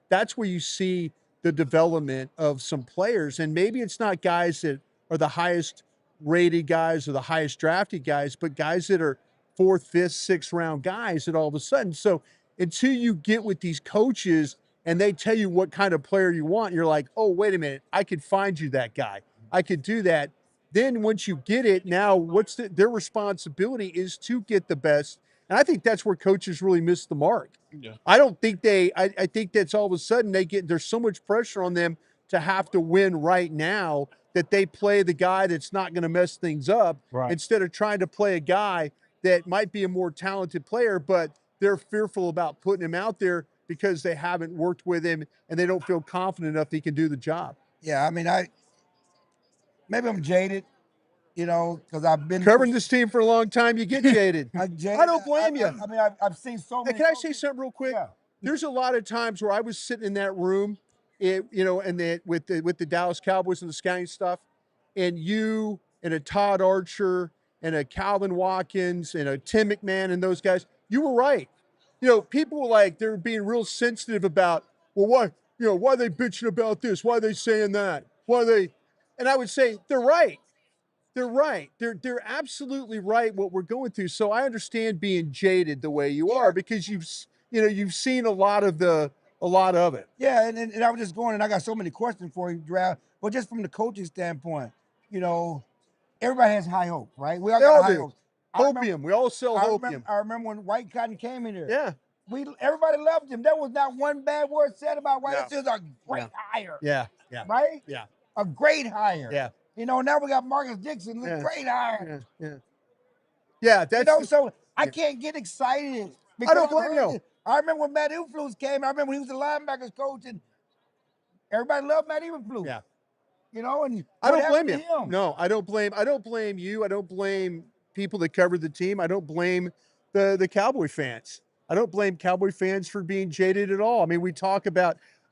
That's where you see the development of some players. And maybe it's not guys that are the highest rated guys or the highest drafted guys, but guys that are 4th, 5th, 6th round guys that all of a sudden. So until you get with these coaches and they tell you what kind of player you want, you're like, oh, wait a minute, I could find you that guy. I could do that. Then once you get it, now their responsibility is to get the best. And I think that's where coaches really miss the mark. Yeah. I don't think I think that's all of a sudden there's so much pressure on them to have to win right now that they play the guy that's not going to mess things up instead of trying to play a guy that might be a more talented player, but they're fearful about putting him out there because they haven't worked with him and they don't feel confident enough he can do the job. Yeah, I mean, maybe I'm jaded, because I've been covering this team for a long time. You get jaded. I don't blame you. I mean, I've seen so many. Can I say something real quick? Yeah. There's a lot of times where I was sitting in that room, with the Dallas Cowboys and the scouting stuff, and you and a Todd Archer and a Calvin Watkins and a Tim McMahon and those guys, you were right. People were like, they're being real sensitive about, well, why are they bitching about this? Why are they saying that? And I would say, they're right. They're right. They're absolutely right what we're going through. So I understand being jaded the way you are because you've seen a lot of it. Yeah, and I was just going, and I got so many questions for you, draft. But just from the coaching standpoint, everybody has high hope, right? We all got high hopes. Hopium. We all sell hopium. I remember when White Cotton came in here. Yeah. everybody loved him. There was not one bad word said about why No. this is a great hire. Yeah. Right? Yeah. A great hire. Yeah. You know, now we got Marcus Dixon, Yeah. great hire. Yeah, that's You know, so I can't get excited. I don't blame you. I remember when Matt Eberflus came. I remember when he was the linebackers coach, and everybody loved Matt Eberflus. Yeah. You know, and I don't what blame happened you. to him? No, I don't blame you. I don't blame people that covered the team. I don't blame the Cowboy fans. I don't blame Cowboy fans for being jaded at all. I mean,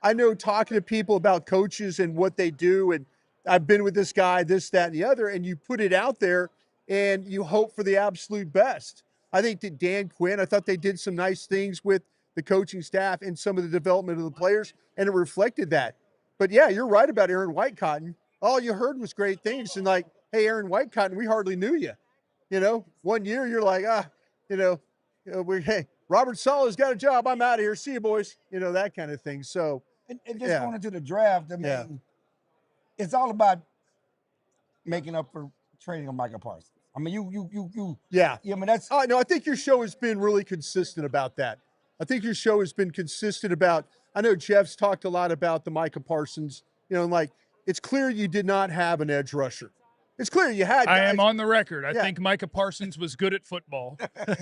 I know talking to people about coaches and what they do, and I've been with this guy, this, that, and the other, and you put it out there and you hope for the absolute best. I think that Dan Quinn, I thought they did some nice things with the coaching staff and some of the development of the players, and it reflected that. But yeah, you're right about Aaron Whitecotton. All you heard was great things. And like, hey, Aaron Whitecotton, we hardly knew you. You know, 1 year you're like, hey, Robert Sala's got a job. I'm out of here. See you, boys. You know, that kind of thing. So, And just going into the draft, I mean, it's all about making up for trading on Micah Parsons. I mean, you. Yeah. I mean, that's. Oh, no, I think your show has been really consistent about that. I think your show has been consistent about, I know Jeff's talked a lot about the Micah Parsons, you know, like, it's clear you did not have an edge rusher. It's clear you had guys. I am on the record. I think Micah Parsons was good at football. That's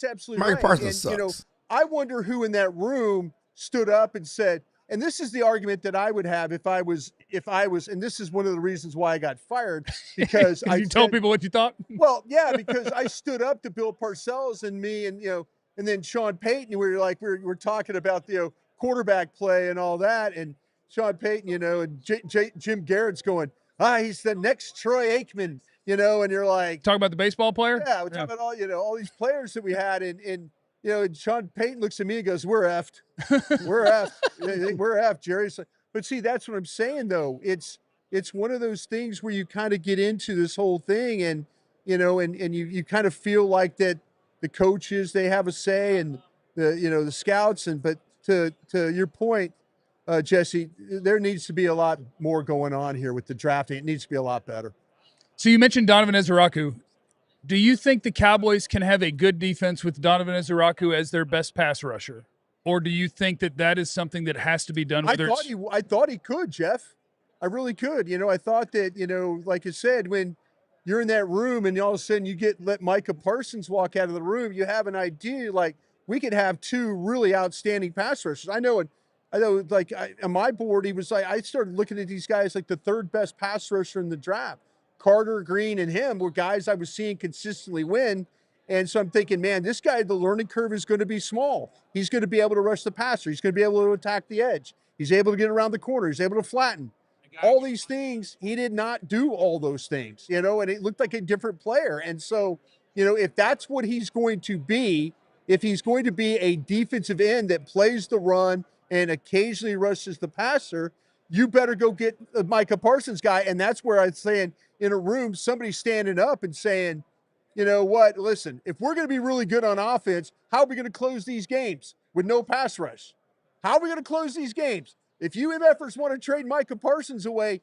absolutely Micah right. Parsons And, sucks. I wonder who in that room stood up and said, and this is the argument that I would have if I was, and this is one of the reasons why I got fired, because I told people what you thought. Well, yeah, because I stood up to Bill Parcells and me, and and then Sean Payton. We were like, we're talking about quarterback play and all that, and Sean Payton, and Jim Garrett's going, he's the next Troy Aikman, and you're like, talk about the baseball player. Yeah, we're talking about all these players that we had, and Sean Payton looks at me and goes, "We're effed, we're effed, we're effed, Jerry." So, but see, that's what I'm saying, though. It's one of those things where you kind of get into this whole thing, and you kind of feel like that the coaches, they have a say, and the scouts, but to your point, Jesse, there needs to be a lot more going on here with the drafting. It needs to be a lot better. So you mentioned Donovan Ezeraku. Do you think the Cowboys can have a good defense with Donovan Ezeraku as their best pass rusher? Or do you think that is something that has to be done? I thought he could, Jeff. I really could. I thought that, like I said, when you're in that room and all of a sudden you let Micah Parsons walk out of the room, you have an idea, like, we could have two really outstanding pass rushers. I know, like, on my board, he was like, I started looking at these guys like the third best pass rusher in the draft. Carter, Green, and him were guys I was seeing consistently win. And so I'm thinking, man, this guy, the learning curve is going to be small. He's going to be able to rush the passer. He's going to be able to attack the edge. He's able to get around the corner. He's able to flatten. All these things, he did not do all those things, and it looked like a different player. And so, if that's what he's going to be, if he's going to be a defensive end that plays the run and occasionally rushes the passer, you better go get the Micah Parsons guy. And that's where I'm saying, in a room, somebody standing up and saying, you know what, listen, if we're going to be really good on offense, how are we going to close these games with no pass rush? How are we going to close these games? If you MFers want to trade Micah Parsons away,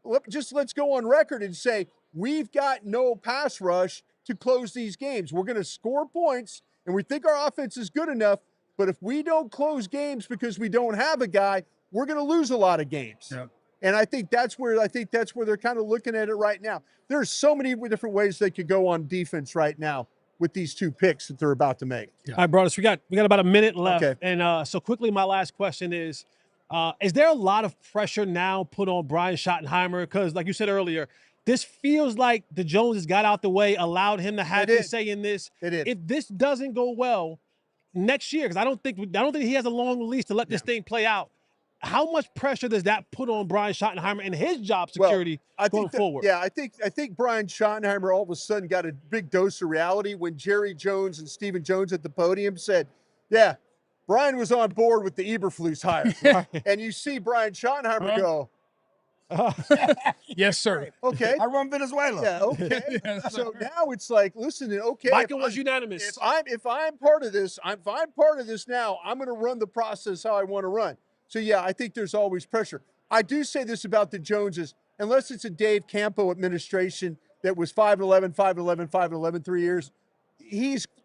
let's go on record and say, we've got no pass rush to close these games. We're going to score points, and we think our offense is good enough, but if we don't close games because we don't have a guy, we're going to lose a lot of games. Yeah. And I think that's where they're kind of looking at it right now. There's so many different ways they could go on defense right now with these two picks that they're about to make. Yeah. All right, Broaddus, we got about a minute left. Okay. And so quickly, my last question is there a lot of pressure now put on Brian Schottenheimer? Because like you said earlier, this feels like the Joneses got out the way, allowed him to have his say in this. It is. If this doesn't go well next year, because I don't think he has a long leash to let this thing play out. How much pressure does that put on Brian Schottenheimer and his job security going forward? Yeah, I think Brian Schottenheimer all of a sudden got a big dose of reality when Jerry Jones and Stephen Jones at the podium said, yeah, Brian was on board with the Eberflus hire. And you see Brian Schottenheimer go, yes, sir. Okay. I run Venezuela. Yeah, okay. Yes, So now it's like, listen, okay. Michael was unanimous. If I'm part of this, if I'm part of this now, I'm going to run the process how I want to run. So, yeah, I think there's always pressure. I do say this about the Joneses, unless it's a Dave Campo administration that was 5-11, 5-11, 5-11 3 years,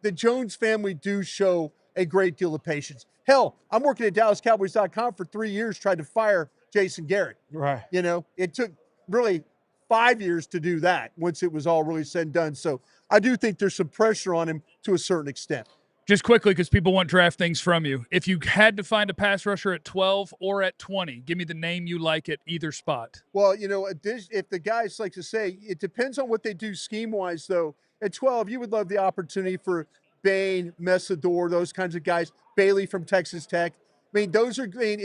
the Jones family do show a great deal of patience. Hell, I'm working at DallasCowboys.com for 3 years trying to fire Jason Garrett. Right. You know, it took really 5 years to do that once it was all really said and done. So I do think there's some pressure on him to a certain extent. Just quickly, because people want draft things from you. If you had to find a pass rusher at 12 or at 20, give me the name you like at either spot. Well, you know, if the guys like to say, it depends on what they do scheme-wise, though. At 12, you would love the opportunity for Bain, Messador, those kinds of guys. Bailey from Texas Tech. I mean,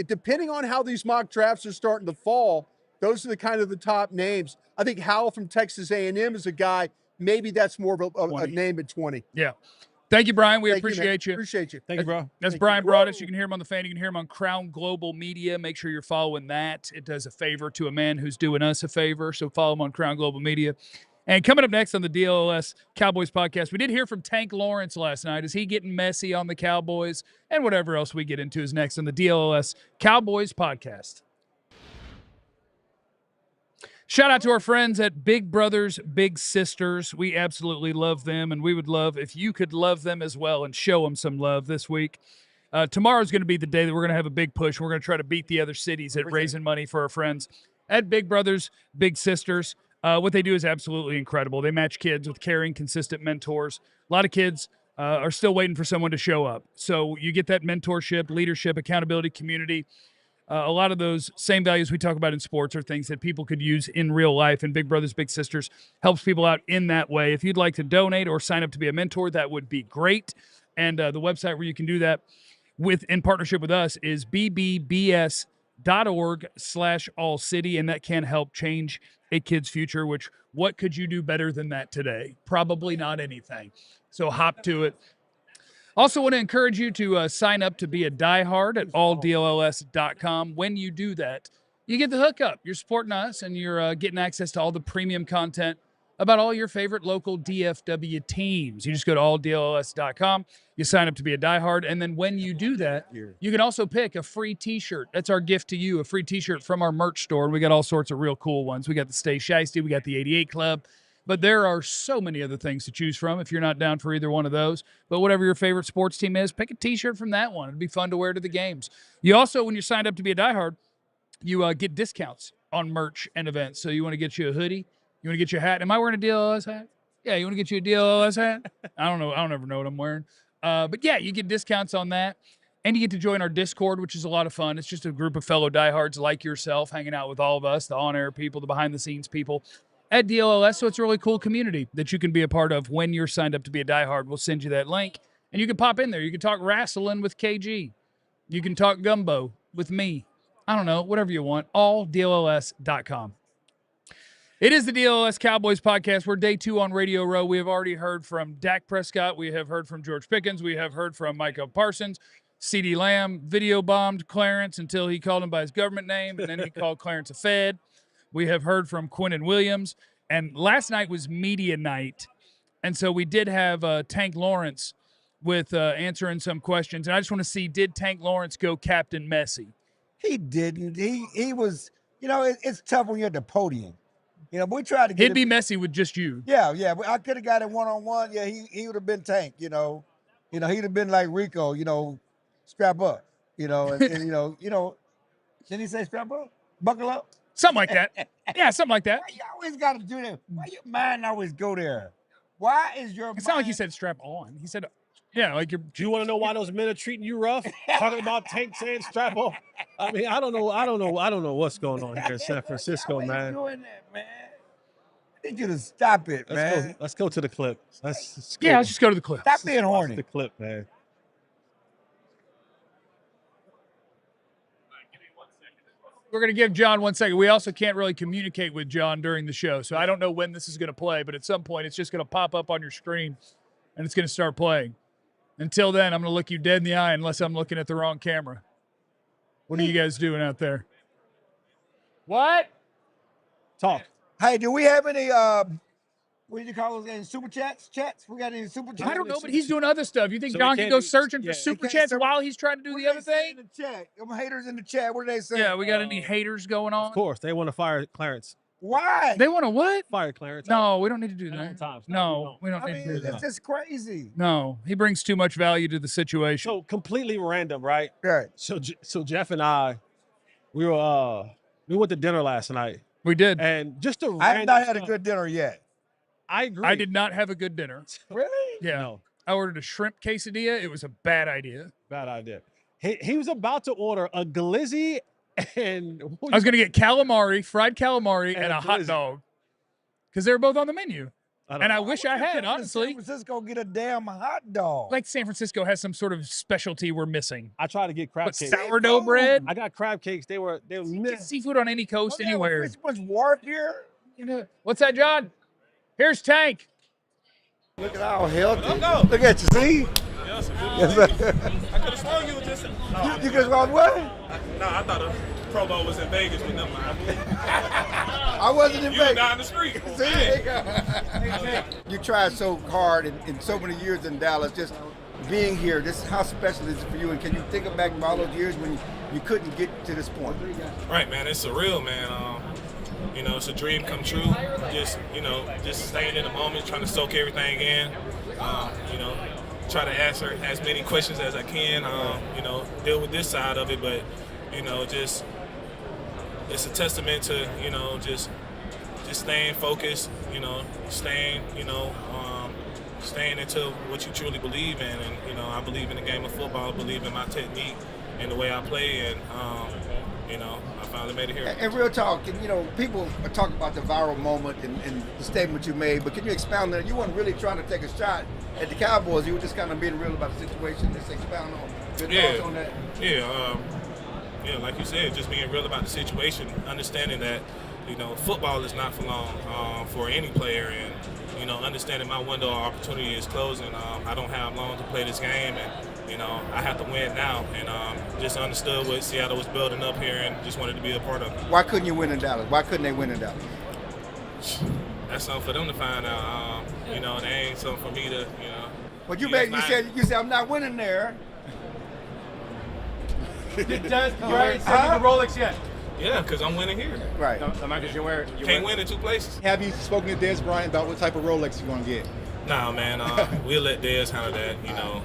depending on how these mock drafts are starting to fall, those are the kind of the top names. I think Howell from Texas A&M is a guy, maybe that's more of a name at 20. Yeah. Thank you, Brian. We Thank appreciate you. Appreciate you. Thank you, bro. That's Bryan Broaddus. You can hear him on the fan. You can hear him on Crown Global Media. Make sure you're following that. It does a favor to a man who's doing us a favor. So follow him on Crown Global Media. And coming up next on the DLLS Cowboys podcast, we did hear from Tank Lawrence last night. Is he getting messy on the Cowboys? And whatever else we get into is next on the DLLS Cowboys podcast. Shout out to our friends at Big Brothers Big Sisters. We absolutely love them, and we would love if you could love them as well and show them some love this week. Tomorrow's going to be the day that we're going to have a big push. We're going to try to beat the other cities at raising money for our friends at Big Brothers Big Sisters. What they do is absolutely incredible. They match kids with caring, consistent mentors. A lot of kids are still waiting for someone to show up. So you get that mentorship, leadership, accountability, community. A lot of those same values we talk about in sports are things that people could use in real life, and Big Brothers Big Sisters helps people out in that way. If you'd like to donate or sign up to be a mentor, that would be great. And the website where you can do that in partnership with us is bbbs.org/ALLCITY, and that can help change a kid's future, which what could you do better than that today? Probably not anything. So hop to it. Also want to encourage you to sign up to be a diehard at alldlls.com. When you do that, you get the hookup. You're supporting us, and you're getting access to all the premium content about all your favorite local DFW teams. You just go to alldlls.com. You sign up to be a diehard, and then when you do that, you can also pick a free T-shirt. That's our gift to you, a free T-shirt from our merch store. And we got all sorts of real cool ones. We got the Stay Shiesty. We got the 88 Club. But there are so many other things to choose from if you're not down for either one of those. But whatever your favorite sports team is, pick a T-shirt from that one. It'd be fun to wear to the games. You also, when you're signed up to be a diehard, you get discounts on merch and events. So you want to get you a hoodie. You want to get you a hat. Am I wearing a DLLS hat? Yeah, you want to get you a DLLS hat? I don't know. I don't ever know what I'm wearing. But, yeah, you get discounts on that. And you get to join our Discord, which is a lot of fun. It's just a group of fellow diehards like yourself hanging out with all of us, the on-air people, the behind-the-scenes people at DLLS. So it's a really cool community that you can be a part of when you're signed up to be a diehard. We'll send you that link, and you can pop in there. You can talk wrestling with KG. You can talk gumbo with me. I don't know, whatever you want. AllDLLS.com. It is the DLLS Cowboys podcast. We're day 2 on Radio Row. We have already heard from Dak Prescott. We have heard from George Pickens. We have heard from Micah Parsons. CeeDee Lamb video bombed Clarence until he called him by his government name, and then he called Clarence a Fed. We have heard from Quinton Williams. And last night was media night, and so we did have Tank Lawrence with answering some questions. And I just want to see, did Tank Lawrence go Captain Messi? He didn't. He was, it's tough when you're at the podium. But we tried to get He'd be messy with just you. Yeah. But I could have got it one-on-one. Yeah, he would have been Tank, he'd have been like Rico, strap up, and didn't he say strap up? Buckle up? Something like that. Yeah, something like that. Why you always got to do that? Why your mind always go there? Why is your It's not like he said strap on. He said, like you're. Do you want to know why those men are treating you rough? Talking about Tank saying strap on. I mean, I don't know what's going on here in San Francisco, man. Doing that, man. I need you to stop it, man. Let's go to the clip. Let's just go to the clip. Stop being horny. The clip, man. We're going to give John 1 second. We also can't really communicate with John during the show, so I don't know when this is going to play, but at some point it's just going to pop up on your screen, and it's going to start playing. Until then, I'm going to look you dead in the eye unless I'm looking at the wrong camera. What are you guys doing out there? What? Talk. Hey, do we have any, what do you call those, any super chats? We got any super chats? I don't know, but he's doing other stuff. You think So John we can can't go do- searching for yeah. super Okay, chats so while he's trying to do What the do other they say thing? in the chat? Them haters in the chat, what do they say? Yeah, we got any haters going on? Of course, they want to fire Clarence. Why? They want to what? Fire Clarence. No, we don't need to do At all that. times. No, we don't I need mean, to do it's that. just crazy. No, he brings too much value to the situation. So completely random, right? Right. So Jeff and I, we went to dinner last night, We did. and just a I have not had a stuff- good dinner yet. I agree. I did not have a good dinner. Really? Yeah. No, I ordered a shrimp quesadilla. It was a bad idea. bad idea. He was about to order a glizzy and I was going to get calamari, fried calamari, And and a a hot glizzy. dog because they were both on the menu. don't And I know. wish I had, San honestly. Francisco get a damn hot dog. Like San Francisco has some sort of specialty we're missing. I tried to get crab But cakes. sourdough bread? I got crab cakes. They were Get missed. seafood on any coast, Don't they have a anywhere. Christmas wharf here? You know, what's that, John? Here's Tank. Look at how healthy. Look at you, see? Yes, sir. I could have sworn you were just. You just want what? No, I thought the Pro Bowl was in Vegas, but never mind. I wasn't in You were Vegas. down the street. You tried so hard in so many years in Dallas, just being here. Just how special is it for you? And can you think back of all those years when you couldn't get to this point? Right, man. It's surreal, man. You know, it's a dream come true. Just, you know, just staying in the moment, trying to soak everything in. You know, try to answer as many questions as I can. You know, deal with this side of it, but you know, just it's a testament to, you know, just staying focused. You know, staying into what you truly believe in, and you know, I believe in the game of football. I believe in my technique and the way I play, and you know, I finally made it here. And real talk, and you know, people are talking about the viral moment and the statement you made, but can you expound on that? You weren't really trying to take a shot at the Cowboys. You were just kind of being real about the situation. Just expound on your thoughts on that. Yeah, like you said, just being real about the situation, understanding that, you know, football is not for long for any player, and you know, understanding my window of opportunity is closing. I don't have long to play this game, and you know, I have to win now, and just understood what Seattle was building up here, and just wanted to be a part of it. Why couldn't you win in Dallas? Why couldn't they win in Dallas? That's something for them to find out. You know, it ain't something for me to, you know. Well, you said I'm not winning there. Right. Send the Rolex yet? Yeah, because I'm winning here. Right. Marcus, you wear Can't win in two places. Have you spoken to Des Bryant about what type of Rolex you're going to get? Nah, man. We'll let Dez handle that. You know,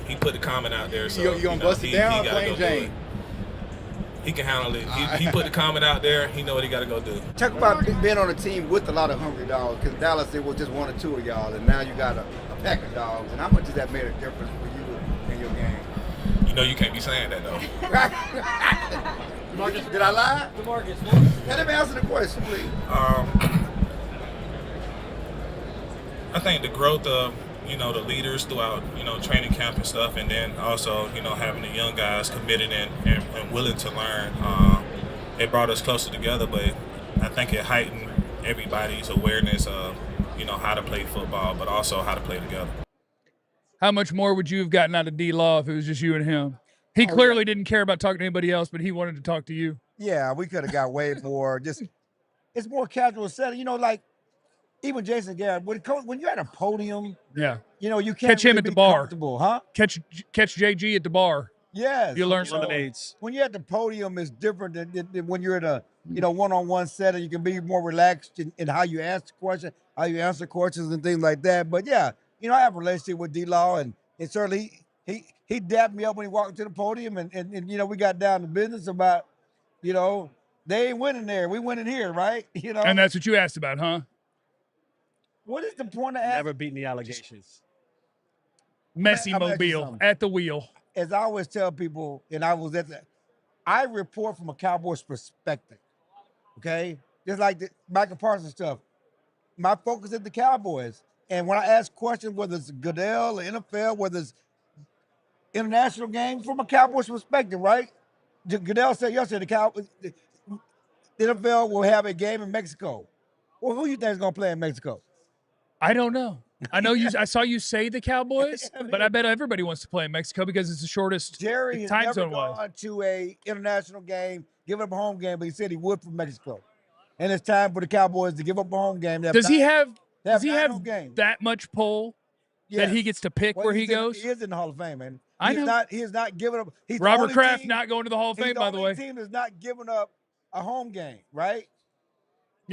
he put the comment out there, so You going to bust it down or plain Jane? He can handle it. He put the comment out there. He know what he got to go do. Talk about being on a team with a lot of hungry dogs, because Dallas, it was just one or two of y'all, and now you got a pack of dogs. And how much has that made a difference for you in your game? You know, you can't be saying that though. DeMarcus, did I lie? DeMarcus. Let me answer the question, please. I think the growth of, you know, the leaders throughout, you know, training camp and stuff, and then also, you know, having the young guys committed and willing to learn, it brought us closer together. But I think it heightened everybody's awareness of, you know, how to play football, but also how to play together. How much more would you have gotten out of D-Law if it was just you and him? He clearly didn't care about talking to anybody else, but he wanted to talk to you. Yeah, we could have got way more. Just it's more casual setting. You know, like even Jason Garrett, when you're at a podium, Yeah. you know, you can't Catch him really at the be bar. comfortable, huh? Catch JG at the bar. Yes. You learn Lemonades. When you're at the podium, it's different than when you're in a one-on-one setting. You can be more relaxed in how you ask questions, how you answer questions, and things like that. But yeah, you know, I have a relationship with D-Law, and certainly he dapped me up when he walked to the podium, and you know, we got down to business about, you know, they ain't winning there, we winning here, right? You know, And that's what you asked about, huh? what is the point of asking? Never beating the allegations. Messy I'm gonna ask you mobile something. at the wheel. As I always tell people, and I report from a Cowboys perspective, okay? Just like the Micah Parsons stuff. My focus is the Cowboys. And when I ask questions, whether it's Goodell or NFL, whether it's international games, from a Cowboys perspective, right? Goodell said yesterday the NFL will have a game in Mexico. Well, who you think is going to play in Mexico? I don't know. I know you. I saw you say the Cowboys, but I bet everybody wants to play in Mexico because it's the shortest Jerry has time never zone wise. gone to a international game, give up a home game, but he said he would for Mexico. And it's time for the Cowboys to give up a home game. Does he have home games. that much pull that he gets to pick where he goes? He is in the Hall of Fame, man. I know. He is not giving up. He's the Robert only Kraft team- not going to the Hall of he's Fame, by the only way. team that's not giving up a home game, right?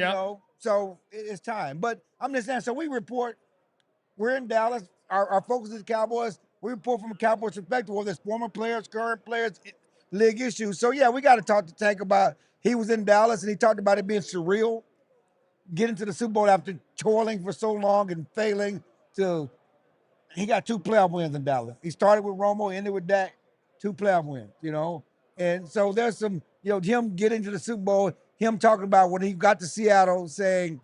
You know, so it's time. But I'm just saying, so we report, we're in Dallas. Our focus is the Cowboys. We report from a Cowboys perspective, whether it's former players, current players, league issues. So, yeah, we got to talk to Tank about he was in Dallas, and he talked about it being surreal, getting to the Super Bowl after toiling for so long and failing to – he got 2 playoff wins in Dallas. He started with Romo, ended with Dak, 2 playoff wins, you know. And so there's some, you know, him getting to the Super Bowl, him talking about when he got to Seattle saying,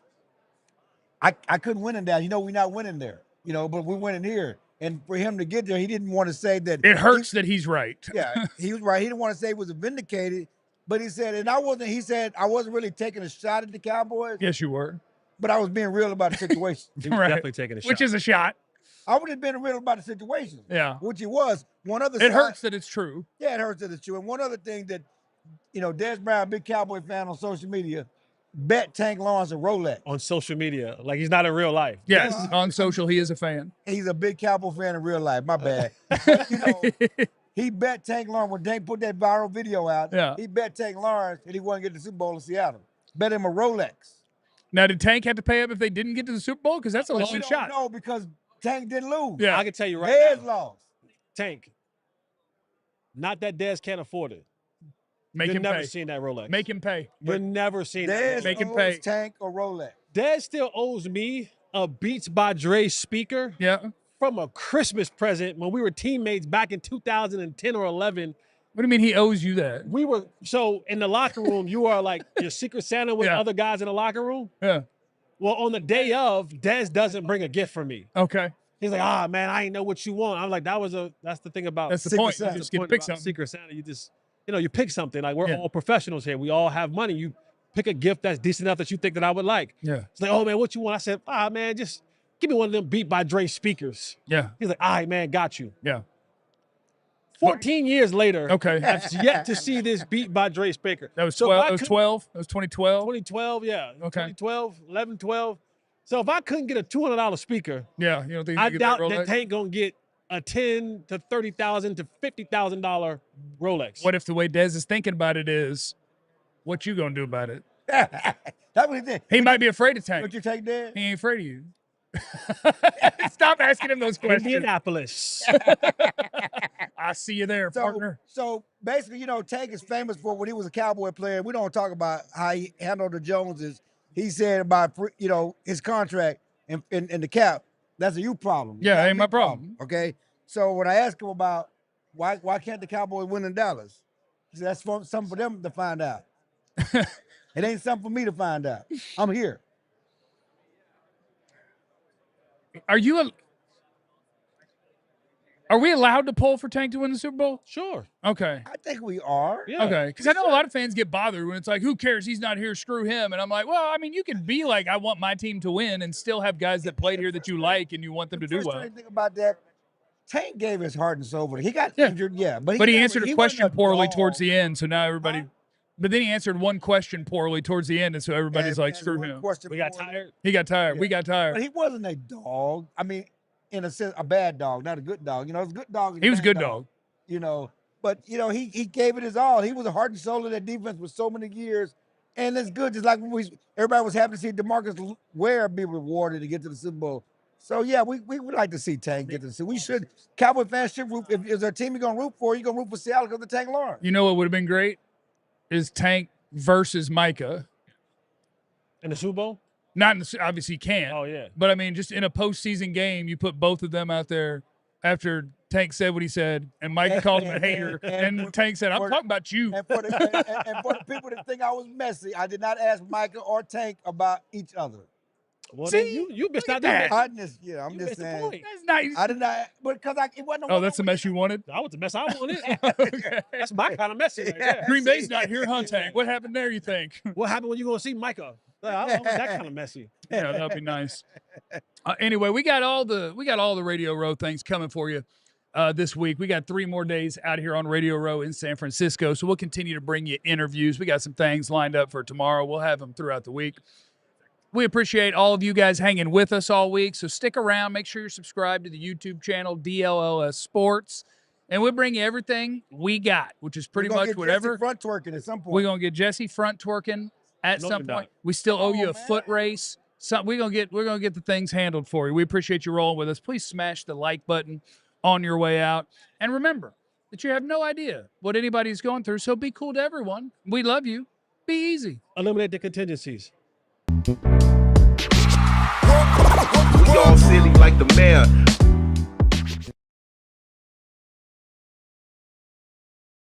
I couldn't win in Dallas. You know, we're not winning there, you know, but we're winning here. And for him to get there, he didn't want to say that. It hurts that he's right. Yeah, he was right. He didn't want to say he was vindicated, but he said, and I wasn't really taking a shot at the Cowboys. Yes, you were. But I was being real about the situation. He was definitely taking a shot. Which is a shot. I would have been real about the situation. Yeah. Which he was. One other It hurts that it's true. Yeah, it hurts that it's true. And one other thing that, you know, Des Brown, big Cowboy fan on social media, bet Tank Lawrence a Rolex. On social media. Like he's not in real life. Yes, on social, he is a fan. He's a big Cowboy fan in real life. My bad. You know, he bet Tank Lawrence, when Tank put that viral video out, he bet Tank Lawrence that he wasn't get the Super Bowl in Seattle. Bet him a Rolex. Now, did Tank have to pay up if they didn't get to the Super Bowl? Because that's a long shot. No, because Tank didn't lose. Yeah. I can tell you right Dez now. lost. Tank. Not that Dez can't afford it. Make You're him never pay. seen that Rolex. Make him pay. You're never seen Dez that. Make him owes pay. Tank a Rolex. Dez still owes me a Beats by Dre speaker from a Christmas present when we were teammates back in 2010 or 11. What do you mean he owes you that? We were, so in the locker room, you are like your Secret Santa with other guys in the locker room. Yeah. Well, on the day of, Dez doesn't bring a gift for me. Okay. He's like, man, I ain't know what you want. I'm like, that's the thing about That's the Secret point. Santa. You That's just the get to point pick about something. Secret Santa. You just, you pick something. Like we're all professionals here. We all have money. You pick a gift that's decent enough that you think that I would like. Yeah. It's like, oh man, what you want? I said, man, just give me one of them Beat by Dre speakers. Yeah. He's like, all right, man, got you. Yeah. 14 years later, Okay. I've yet to see this Beat by Dre speaker. That was So 12. if I That was could- 12. That was 2012. 2012, yeah. Okay. 2012, 11, 12. So if I couldn't get a $200 speaker, Yeah. You don't think you I could get doubt that that Rolex? Tank gonna get a $10,000 to $30,000 to $50,000 Rolex. What if the way Dez is thinking about it is, what you gonna do about it? That's what he did. He might be afraid of Tank. Would you take Dez? He ain't afraid of you. Stop asking him those questions. Indianapolis. I see you there, partner. So basically, you know, Tank is famous for when he was a Cowboy player. We don't talk about how he handled the Joneses. He said about, you know, his contract and the cap. That's a you problem. Yeah, That's ain't a my you problem. Okay. So when I asked him about why can't the Cowboys win in Dallas, he said that's something for them to find out. It ain't something for me to find out. I'm here. Are we allowed to poll for Tank to win the Super Bowl? Sure. Okay. I think we are. Yeah. Okay. Because I know a lot of fans get bothered when it's like, who cares? He's not here. Screw him. And I'm like, well, I mean, you can be like, I want my team to win and still have guys that played here that you like and you want them to do well. Frustrating thing about that, Tank gave his heart and soul. He got injured, But he answered a question wasn't poorly dog. towards the end, so now everybody. But then he answered one question poorly towards the end, and so everybody's Yeah, like, he "Screw answered him." one question We got poorly. tired. He got tired. Yeah. We got tired. But he wasn't a dog. I mean, in a sense, a bad dog, not a good dog. You know, it's a good dog. and He was a bad good dog. You know, but you know, he gave it his all. He was the heart and soul of that defense for so many years, and it's good. Just like when everybody was happy to see DeMarcus Ware be rewarded to get to the Super Bowl. So yeah, we would like to see Tank get to the Super Bowl. We should. Cowboy fans should root. If there's a team you're gonna root for, you're gonna root for Seattle because of Tank Lawrence. You know what would have been great is Tank versus Micah. In the Super Bowl? Not in the, obviously you can't. Oh, yeah. But I mean, just in a postseason game, you put both of them out there after Tank said what he said, and Mike called him a hater, and Tank said, "I'm talking about you." And for the people that think I was messy, I did not ask Micah or Tank about each other. Well, See? then you missed out that. there. I'm just You just missed the saying. point. That's nice. I did not, but because it wasn't. Oh, that's the mess you wanted. That was the mess I wanted. Okay. That's my kind of messy right there. Green Bay's not here, huh, Tank? What happened there? You think? What happened when you gonna see Micah? I don't want that kind of messy. Yeah, that'd be nice. Anyway, we got all the Radio Row things coming for you this week. We got 3 more days out here on Radio Row in San Francisco, so we'll continue to bring you interviews. We got some things lined up for tomorrow. We'll have them throughout the week. We appreciate all of you guys hanging with us all week, so stick around. Make sure you're subscribed to the YouTube channel, DLLS Sports, and we'll bring you everything we got, which is pretty much whatever. Front twerking at some point. We're going to get Jesse front twerking at No some doubt. point. We still owe you a foot race. So we're gonna get the things handled for you. We appreciate you rolling with us. Please smash the like button on your way out. And remember that you have no idea what anybody's going through. So be cool to everyone. We love you. Be easy. Eliminate the contingencies. We all silly like the mayor.